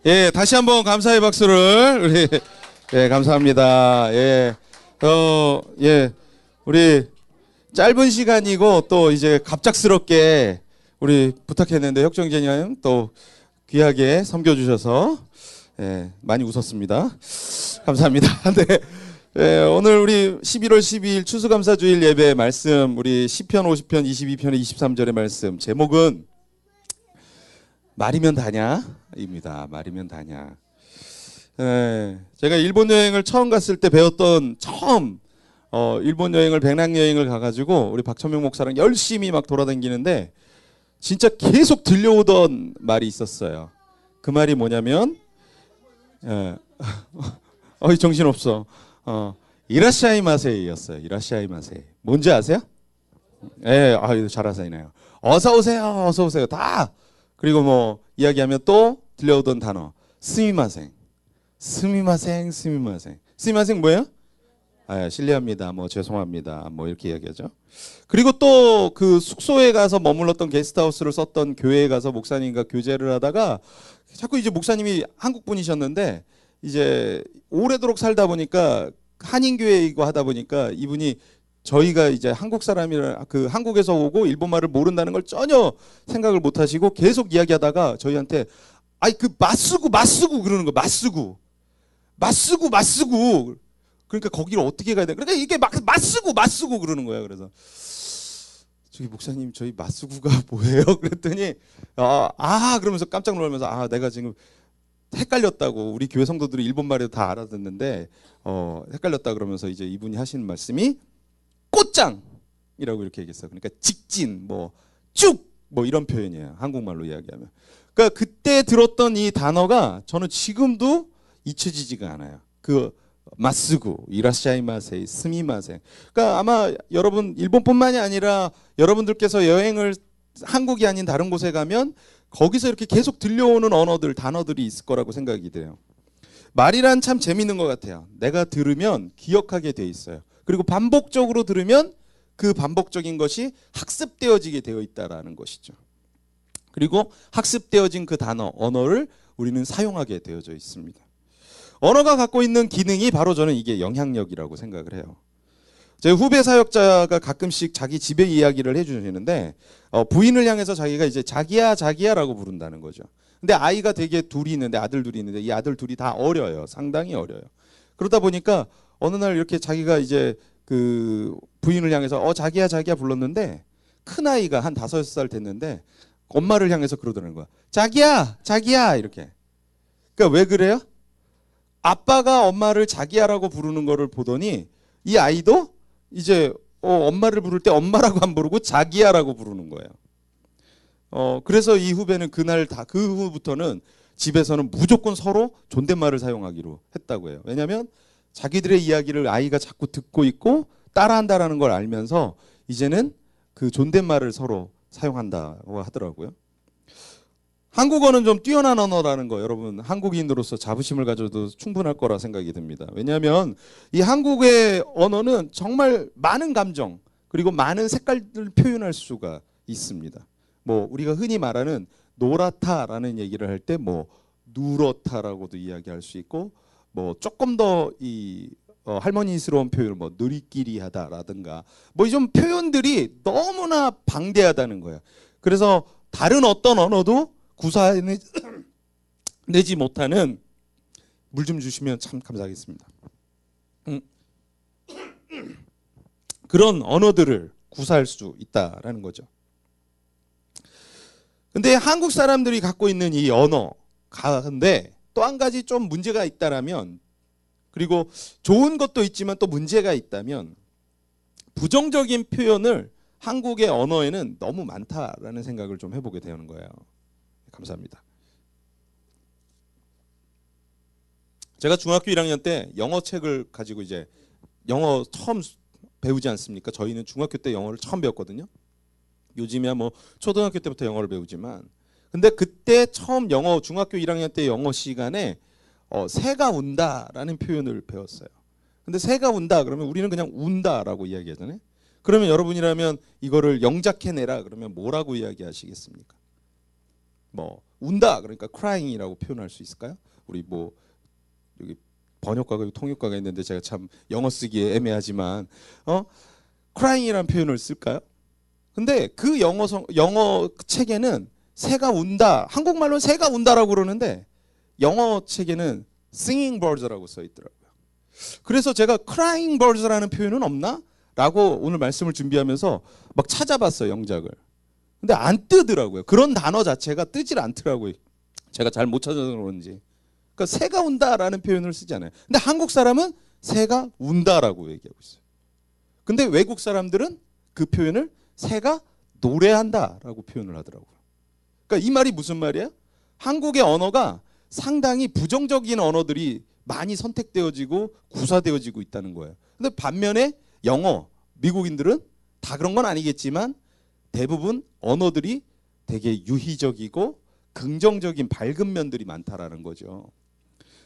예, 다시 한번 감사의 박수를 우리 예, 감사합니다. 예. 예. 우리 짧은 시간이고 또 이제 갑작스럽게 우리 부탁했는데 혁정제니 형 또 귀하게 섬겨 주셔서 예, 많이 웃었습니다. 감사합니다. 네. 예, 오늘 우리 11월 12일 추수감사주일 예배 말씀 우리 시편 50편 22편의 23절의 말씀 제목은 말이면 다냐입니다. 말이면 다냐. 예, 제가 일본 여행을 처음 갔을 때 배웠던 일본 여행을 배낭여행을 가가지고 우리 박천명 목사랑 열심히 막 돌아다니는데 진짜 계속 들려오던 말이 있었어요. 그 말이 뭐냐면 정신없어. 이라샤이마세였어요. 이라샤이마세. 뭔지 아세요? 예, 잘하시네요. 어서 오세요. 어서 오세요. 다. 그리고 뭐 이야기하면 또 들려오던 단어 스미마생. 스미마생. 스미마생. 스미마생 뭐예요? 실례합니다. 뭐 죄송합니다. 뭐 이렇게 이야기하죠. 그리고 또 그 숙소에 가서 머물렀던 게스트하우스를 썼던 교회에 가서 목사님과 교제를 하다가 자꾸 이제 목사님이 한국 분이셨는데 이제 오래도록 살다 보니까 한인교회이고 하다 보니까 이분이 저희가 이제 한국 사람이라 그 한국에서 오고 일본말을 모른다는 걸 전혀 생각을 못 하시고 계속 이야기하다가 저희한테 그 맞쓰고 그러는 거 맞쓰고 그러니까 거기를 어떻게 가야 돼? 그러니까 이게 맞쓰고 그러는 거야. 그래서 저기 목사님 저희 맞쓰고가 뭐예요? 그랬더니 그러면서 깜짝 놀라면서 내가 지금 헷갈렸다고 우리 교회 성도들이 일본말에도 다 알아듣는데 헷갈렸다 그러면서 이제 이분이 하시는 말씀이 꽃장이라고 이렇게 얘기했어요. 그러니까 직진 쭉 이런 표현이에요. 한국말로 이야기하면. 그러니까 그때 들었던 이 단어가 저는 지금도 잊혀지지가 않아요. 그 마쓰고 이라샤이마세 스미마세. 그러니까 아마 여러분 일본뿐만이 아니라 여러분들께서 여행을 한국이 아닌 다른 곳에 가면 거기서 이렇게 계속 들려오는 언어들 단어들이 있을 거라고 생각이 돼요. 말이란 참 재밌는 것 같아요. 내가 들으면 기억하게 돼 있어요. 그리고 반복적으로 들으면 그 반복적인 것이 학습되어지게 되어 있다라는 것이죠. 그리고 학습되어진 그 단어 언어를 우리는 사용하게 되어져 있습니다. 언어가 갖고 있는 기능이 바로 저는 이게 영향력이라고 생각을 해요. 제 후배 사역자가 가끔씩 자기 집의 이야기를 해주시는데 부인을 향해서 자기가 이제 자기야라고 부른다는 거죠. 근데 아이가 되게 둘이 있는데 아들 둘이 있는데 이 아들 둘이 다 어려요. 상당히 어려요. 그러다 보니까 어느 날 이렇게 자기가 이제 그 부인을 향해서 자기야 불렀는데 큰 아이가 한 5살 됐는데 엄마를 향해서 그러더라는 거야. 자기야 이렇게. 그러니까 왜 그래요? 아빠가 엄마를 자기야라고 부르는 거를 보더니 이 아이도 이제 엄마를 부를 때 엄마라고 안 부르고 자기야라고 부르는 거예요. 그래서 이 후배는 그 후부터는 집에서는 무조건 서로 존댓말을 사용하기로 했다고 해요. 왜냐하면 자기들의 이야기를 아이가 자꾸 듣고 있고 따라한다라는 걸 알면서 이제는 그 존댓말을 서로 사용한다고 하더라고요. 한국어는 좀 뛰어난 언어라는 거 여러분 한국인으로서 자부심을 가져도 충분할 거라 생각이 듭니다. 왜냐하면 이 한국의 언어는 정말 많은 감정 그리고 많은 색깔들을 표현할 수가 있습니다. 우리가 흔히 말하는 노랗다라는 얘기를 할 때 누렇다라고도 이야기할 수 있고 조금 더 이 할머니스러운 표현 느리끼리하다라든가 이 좀 표현들이 너무나 방대하다는 거예요. 그래서 다른 어떤 언어도 구사해내지 못하는 물 좀 주시면 참 감사하겠습니다. 그런 언어들을 구사할 수 있다라는 거죠. 근데 한국 사람들이 갖고 있는 이 언어 가운데 또 한 가지 좀 문제가 있다라면 그리고 좋은 것도 있지만 또 문제가 있다면 부정적인 표현을 한국의 언어에는 너무 많다라는 생각을 좀 해보게 되는 거예요. 감사합니다. 제가 중학교 1학년 때 영어 책을 가지고 이제 영어 처음 배우지 않습니까? 저희는 중학교 때 영어를 처음 배웠거든요. 요즘이야 뭐 초등학교 때부터 영어를 배우지만, 근데 그때 처음 영어 중학교 1학년 때 영어 시간에 새가 운다라는 표현을 배웠어요. 근데 새가 운다 그러면 우리는 그냥 운다라고 이야기하잖아요. 그러면 여러분이라면 이거를 영작해내라 그러면 뭐라고 이야기하시겠습니까? 뭐 운다 그러니까 crying이라고 표현할 수 있을까요? 우리 뭐 여기 번역가가 통역가가 있는데 제가 참 영어 쓰기에 애매하지만 crying이라는 표현을 쓸까요? 근데 그 영어 책에는 새가 운다, 한국말로는 새가 운다라고 그러는데 영어 책에는 singing birds라고 써 있더라고요. 그래서 제가 crying birds라는 표현은 없나? 라고 오늘 말씀을 준비하면서 막 찾아봤어요, 영작을. 근데 안 뜨더라고요. 그런 단어 자체가 뜨질 않더라고요. 제가 잘 못 찾아서 그런지. 그러니까 새가 운다라는 표현을 쓰지 않아요. 근데 한국 사람은 새가 운다라고 얘기하고 있어요. 근데 외국 사람들은 그 표현을 새가 노래한다라고 표현을 하더라고요. 그러니까 이 말이 무슨 말이야? 한국의 언어가 상당히 부정적인 언어들이 많이 선택되어지고 구사되어지고 있다는 거예요. 근데 반면에 영어, 미국인들은 다 그런 건 아니겠지만 대부분 언어들이 되게 유희적이고 긍정적인 밝은 면들이 많다라는 거죠.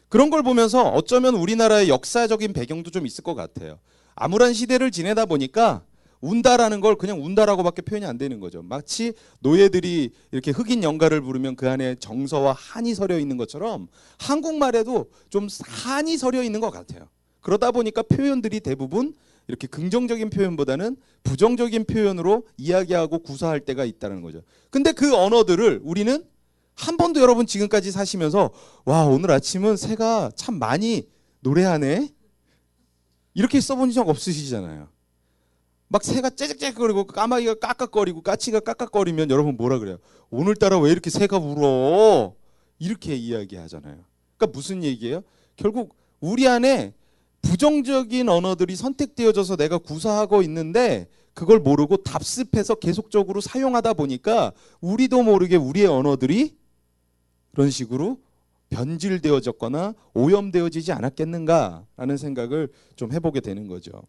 그런 걸 보면서 어쩌면 우리나라의 역사적인 배경도 좀 있을 것 같아요. 암울한 시대를 지내다 보니까 운다라는 걸 그냥 운다라고밖에 표현이 안 되는 거죠. 마치 노예들이 이렇게 흑인 연가를 부르면 그 안에 정서와 한이 서려 있는 것처럼 한국말에도 좀 한이 서려 있는 것 같아요. 그러다 보니까 표현들이 대부분 이렇게 긍정적인 표현보다는 부정적인 표현으로 이야기하고 구사할 때가 있다는 거죠. 근데 그 언어들을 우리는 한 번도 여러분 지금까지 사시면서 와 오늘 아침은 새가 참 많이 노래하네 이렇게 써본 적 없으시잖아요. 막 새가 째짝째짝거리고 까마귀가 깍깍거리고 까치가 깍깍거리면 여러분 뭐라 그래요? 오늘따라 왜 이렇게 새가 울어? 이렇게 이야기하잖아요. 그러니까 무슨 얘기예요? 결국 우리 안에 부정적인 언어들이 선택되어져서 내가 구사하고 있는데 그걸 모르고 답습해서 계속적으로 사용하다 보니까 우리도 모르게 우리의 언어들이 그런 식으로 변질되어졌거나 오염되어지지 않았겠는가라는 생각을 좀 해보게 되는 거죠.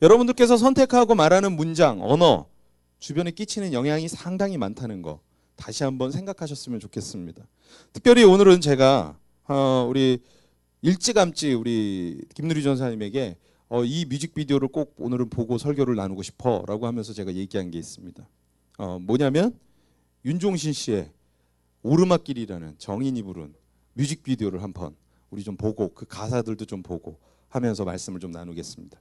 여러분들께서 선택하고 말하는 문장, 언어, 주변에 끼치는 영향이 상당히 많다는 거 다시 한번 생각하셨으면 좋겠습니다. 특별히 오늘은 제가 우리 일찌감치 우리 김누리 전사님에게 이 뮤직비디오를 꼭 오늘은 보고 설교를 나누고 싶어 라고 하면서 제가 얘기한 게 있습니다. 뭐냐면 윤종신 씨의 오르막길이라는 정인이 부른 뮤직비디오를 한번 우리 좀 보고 그 가사들도 좀 보고 하면서 말씀을 좀 나누겠습니다.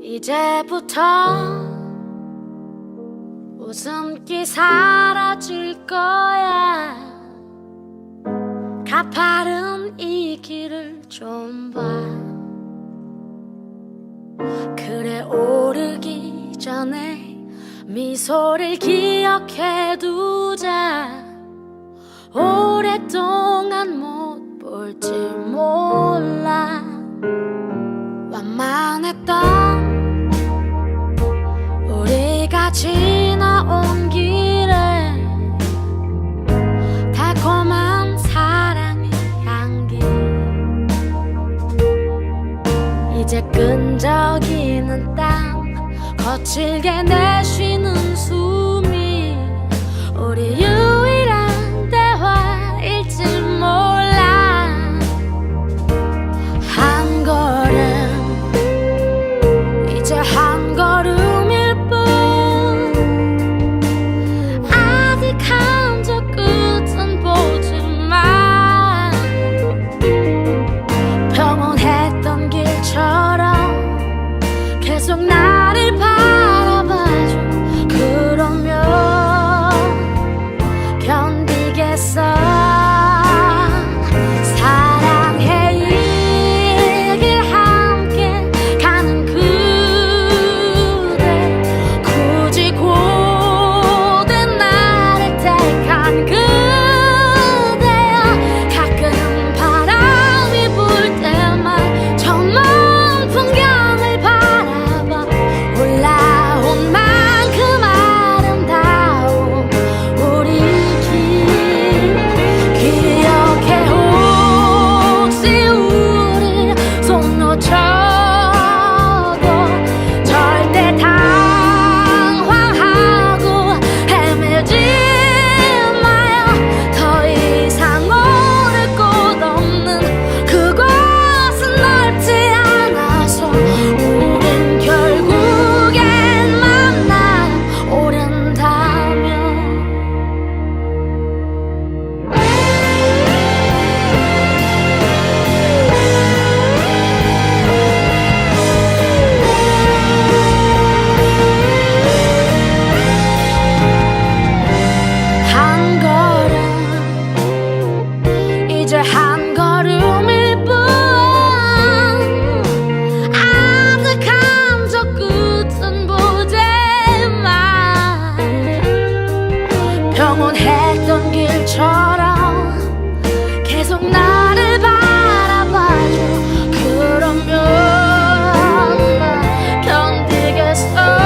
이제부터 웃음기 사라질 거야. 가파른 이 길을 좀 봐. 그래 오르기 전에 미소를 기억해 두자. 오랫동안 못 볼지 몰라. 완만했던 우리가 지나온 길에 달콤한 사랑의 향기. 이제 끈적이는 땀 거칠게 내쉬는 숨이 우리 유일한 대화일지 몰라. 한 걸음 이제 한 걸음일 뿐. 아직 한 적 끝은 보지만 평온했던 길처럼 계속 나를 바라봐줘. 영원했던 길처럼 계속 나를 바라봐줘. 그러면 나 견디겠어.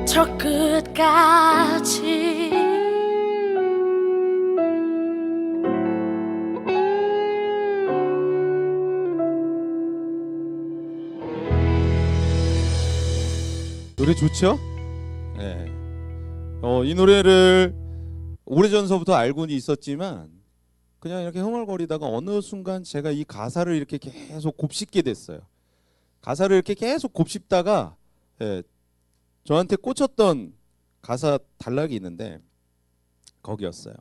저 끝까지. 노래 좋죠? 네. 이 노래를 오래전서부터 알고는 있었지만 그냥 이렇게 흥얼거리다가 어느 순간 제가 이 가사를 이렇게 계속 곱씹게 됐어요. 가사를 이렇게 계속 곱씹다가 저한테 꽂혔던 가사 단락이 있는데 거기였어요.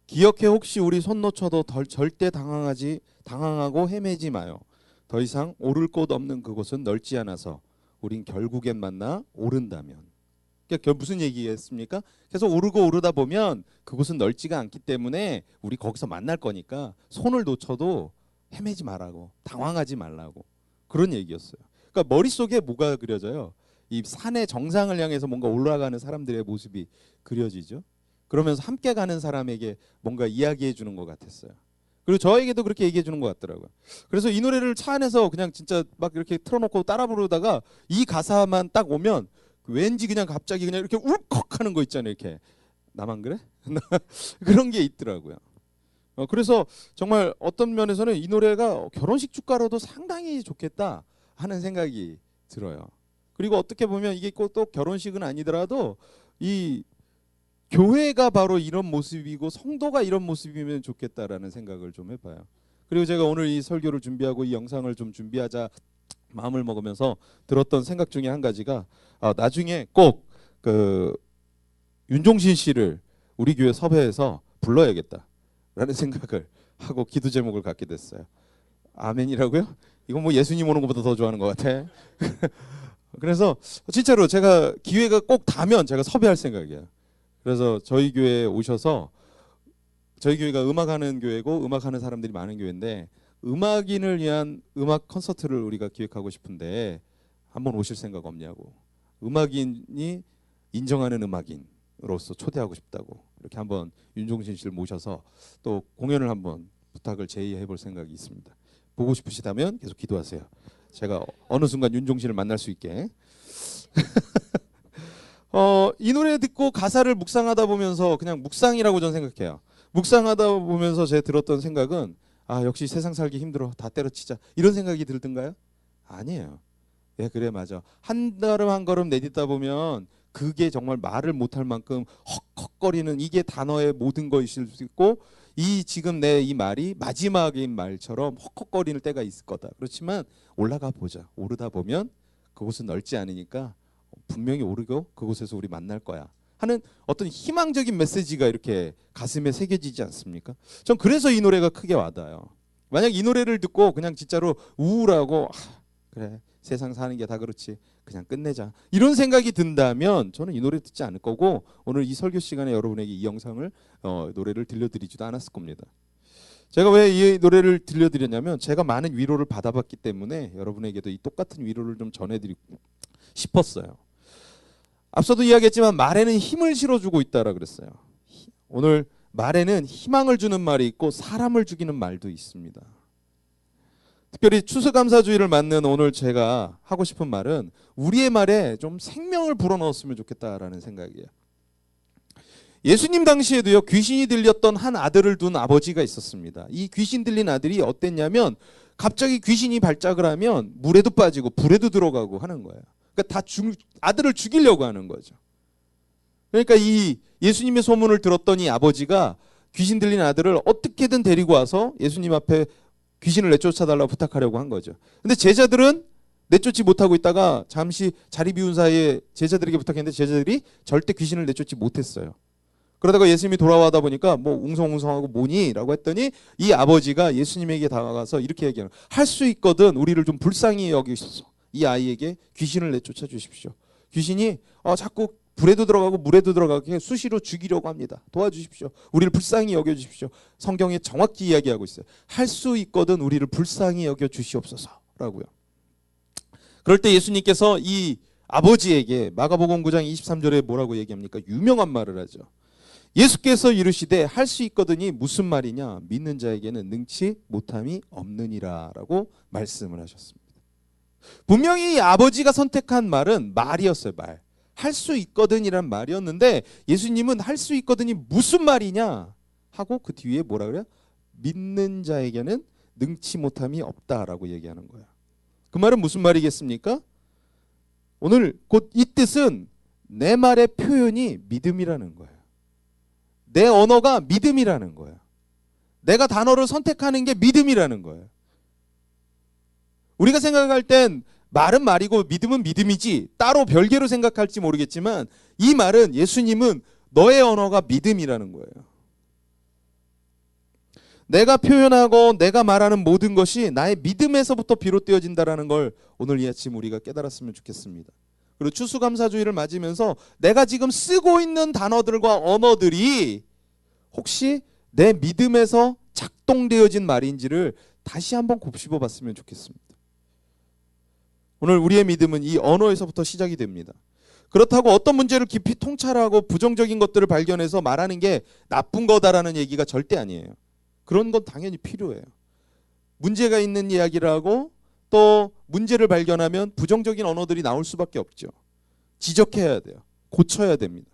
기억해 혹시 우리 손 놓쳐도 절대 당황하고 헤매지 마요. 더 이상 오를 곳 없는 그곳은 넓지 않아서 우린 결국엔 만나 오른다면. 그러니까 무슨 얘기겠습니까? 계속 오르다 보면 그곳은 넓지가 않기 때문에 우리 거기서 만날 거니까 손을 놓쳐도 헤매지 말라고, 당황하지 말라고, 그런 얘기였어요. 그러니까 머릿속에 뭐가 그려져요? 이 산의 정상을 향해서 뭔가 올라가는 사람들의 모습이 그려지죠. 그러면서 함께 가는 사람에게 뭔가 이야기해 주는 것 같았어요. 그리고 저에게도 그렇게 얘기해 주는 것 같더라고요. 그래서 이 노래를 차 안에서 그냥 진짜 막 이렇게 틀어놓고 따라 부르다가 이 가사만 딱 오면 왠지 그냥 갑자기 그냥 이렇게 울컥하는 거 있잖아요. 이렇게 나만 그래? 그런 게 있더라고요. 그래서 정말 어떤 면에서는 이 노래가 결혼식 축가로도 상당히 좋겠다 하는 생각이 들어요. 그리고 어떻게 보면 이게 꼭 또 결혼식은 아니더라도 이 교회가 바로 이런 모습이고 성도가 이런 모습이면 좋겠다라는 생각을 좀 해봐요. 그리고 제가 오늘 이 설교를 준비하고 이 영상을 좀 준비하자 마음을 먹으면서 들었던 생각 중에 한 가지가 나중에 꼭 그 윤종신 씨를 우리 교회 섭외해서 불러야겠다라는 생각을 하고 기도 제목을 갖게 됐어요. 아멘이라고요? 이건 뭐 예수님 오는 것보다 더 좋아하는 것 같아. 그래서 진짜로 제가 기회가 꼭 닿으면 제가 섭외할 생각이에요. 그래서 저희 교회에 오셔서, 저희 교회가 음악하는 교회고 음악하는 사람들이 많은 교회인데 음악인을 위한 음악 콘서트를 우리가 기획하고 싶은데 한번 오실 생각 없냐고, 음악인이 인정하는 음악인으로서 초대하고 싶다고 이렇게 한번 윤종신 씨를 모셔서 또 공연을 한번 부탁을 제의해 볼 생각이 있습니다. 보고 싶으시다면 계속 기도하세요. 제가 어느 순간 윤종신을 만날 수 있게. 이 노래 듣고 가사를 묵상하다 보면서, 그냥 묵상이라고 저는 생각해요. 묵상하다 보면서 제가 들었던 생각은 역시 세상 살기 힘들어, 다 때려치자, 이런 생각이 들던가요? 아니에요. 예, 그래, 맞아. 한 걸음 한 걸음 내딛다 보면 그게 정말 말을 못할 만큼 헉헉거리는 이게 단어의 모든 것일 수 있고, 이 지금 내 이 말이 마지막인 말처럼 헉헉거리는 때가 있을 거다. 그렇지만 올라가 보자. 오르다 보면 그곳은 넓지 않으니까 분명히 오르고 그곳에서 우리 만날 거야 하는 어떤 희망적인 메시지가 이렇게 가슴에 새겨지지 않습니까? 전 그래서 이 노래가 크게 와닿아요. 만약 이 노래를 듣고 그냥 진짜로 우울하고 그래 세상 사는 게 다 그렇지 그냥 끝내자 이런 생각이 든다면 저는 이 노래 듣지 않을 거고, 오늘 이 설교 시간에 여러분에게 이 영상을 노래를 들려드리지도 않았을 겁니다. 제가 왜 이 노래를 들려드렸냐면 제가 많은 위로를 받아봤기 때문에 여러분에게도 이 똑같은 위로를 좀 전해드리고 싶었어요. 앞서도 이야기했지만 말에는 힘을 실어주고 있다라 그랬어요. 오늘 말에는 희망을 주는 말이 있고 사람을 죽이는 말도 있습니다. 특별히 추수감사주의를 맞는 오늘 제가 하고 싶은 말은 우리의 말에 좀 생명을 불어넣었으면 좋겠다라는 생각이에요. 예수님 당시에도요, 귀신이 들렸던 한 아들을 둔 아버지가 있었습니다. 이 귀신 들린 아들이 어땠냐면 갑자기 귀신이 발작을 하면 물에도 빠지고 불에도 들어가고 하는 거예요. 그러니까 아들을 죽이려고 하는 거죠. 그러니까 이 예수님의 소문을 들었던 이 아버지가 귀신 들린 아들을 어떻게든 데리고 와서 예수님 앞에 귀신을 내쫓아달라고 부탁하려고 한 거죠. 근데 제자들은 내쫓지 못하고 있다가 잠시 자리 비운 사이에 제자들에게 부탁했는데 제자들이 절대 귀신을 내쫓지 못했어요. 그러다가 예수님이 돌아와다 보니까 뭐 웅성웅성하고 뭐니? 라고 했더니 이 아버지가 예수님에게 다가가서 이렇게 얘기하는, 할 수 있거든 우리를 좀 불쌍히 여기셔서 이 아이에게 귀신을 내쫓아 주십시오. 귀신이 자꾸 불에도 들어가고 물에도 들어가게 수시로 죽이려고 합니다. 도와주십시오. 우리를 불쌍히 여겨주십시오. 성경에 정확히 이야기하고 있어요. 할 수 있거든 우리를 불쌍히 여겨주시옵소서라고요. 그럴 때 예수님께서 이 아버지에게 마가복음 9장 23절에 뭐라고 얘기합니까? 유명한 말을 하죠. 예수께서 이르시되 할 수 있거든이 무슨 말이냐? 믿는 자에게는 능치 못함이 없느니라 라고 말씀을 하셨습니다. 분명히 이 아버지가 선택한 말은 말이었어요. 말. 할 수 있거든이란 말이었는데 예수님은 할 수 있거든이 무슨 말이냐 하고 그 뒤에 뭐라 그래요? 믿는 자에게는 능치 못함이 없다라고 얘기하는 거야. 그 말은 무슨 말이겠습니까? 오늘 곧 이 뜻은 내 말의 표현이 믿음이라는 거예요. 내 언어가 믿음이라는 거예요. 내가 단어를 선택하는 게 믿음이라는 거예요. 우리가 생각할 땐 말은 말이고 믿음은 믿음이지 따로 별개로 생각할지 모르겠지만 이 말은 예수님은 너의 언어가 믿음이라는 거예요. 내가 표현하고 내가 말하는 모든 것이 나의 믿음에서부터 비롯되어진다는 걸 오늘 이 아침 우리가 깨달았으면 좋겠습니다. 그리고 추수감사주의를 맞으면서 내가 지금 쓰고 있는 단어들과 언어들이 혹시 내 믿음에서 작동되어진 말인지를 다시 한번 곱씹어 봤으면 좋겠습니다. 오늘 우리의 믿음은 이 언어에서부터 시작이 됩니다. 그렇다고 어떤 문제를 깊이 통찰하고 부정적인 것들을 발견해서 말하는 게 나쁜 거다라는 얘기가 절대 아니에요. 그런 건 당연히 필요해요. 문제가 있는 이야기를 하고 또 문제를 발견하면 부정적인 언어들이 나올 수밖에 없죠. 지적해야 돼요. 고쳐야 됩니다.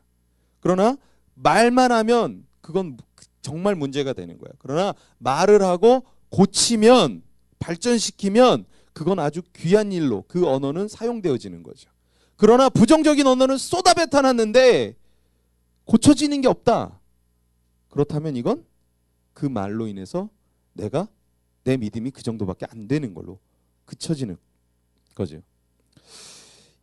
그러나 말만 하면 그건 정말 문제가 되는 거예요. 그러나 말을 하고 고치면, 발전시키면 그건 아주 귀한 일로 그 언어는 사용되어지는 거죠. 그러나 부정적인 언어는 쏟아뱉어놨는데 고쳐지는 게 없다. 그렇다면 이건 그 말로 인해서 내 믿음이 그 정도밖에 안 되는 걸로 그쳐지는 거죠.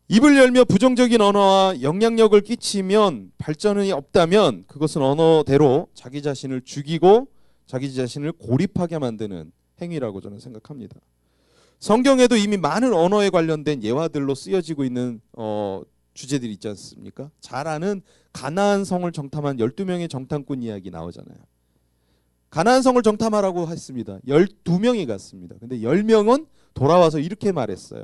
입을 열며 부정적인 언어와 영향력을 끼치면 발전이 없다면 그것은 언어대로 자기 자신을 죽이고 자기 자신을 고립하게 만드는 행위라고 저는 생각합니다. 성경에도 이미 많은 언어에 관련된 예화들로 쓰여지고 있는 주제들이 있지 않습니까? 잘 아는 가나안 성을 정탐한 12명의 정탐꾼 이야기 나오잖아요. 가나안 성을 정탐하라고 했습니다. 12명이 갔습니다. 근데 10명은 돌아와서 이렇게 말했어요.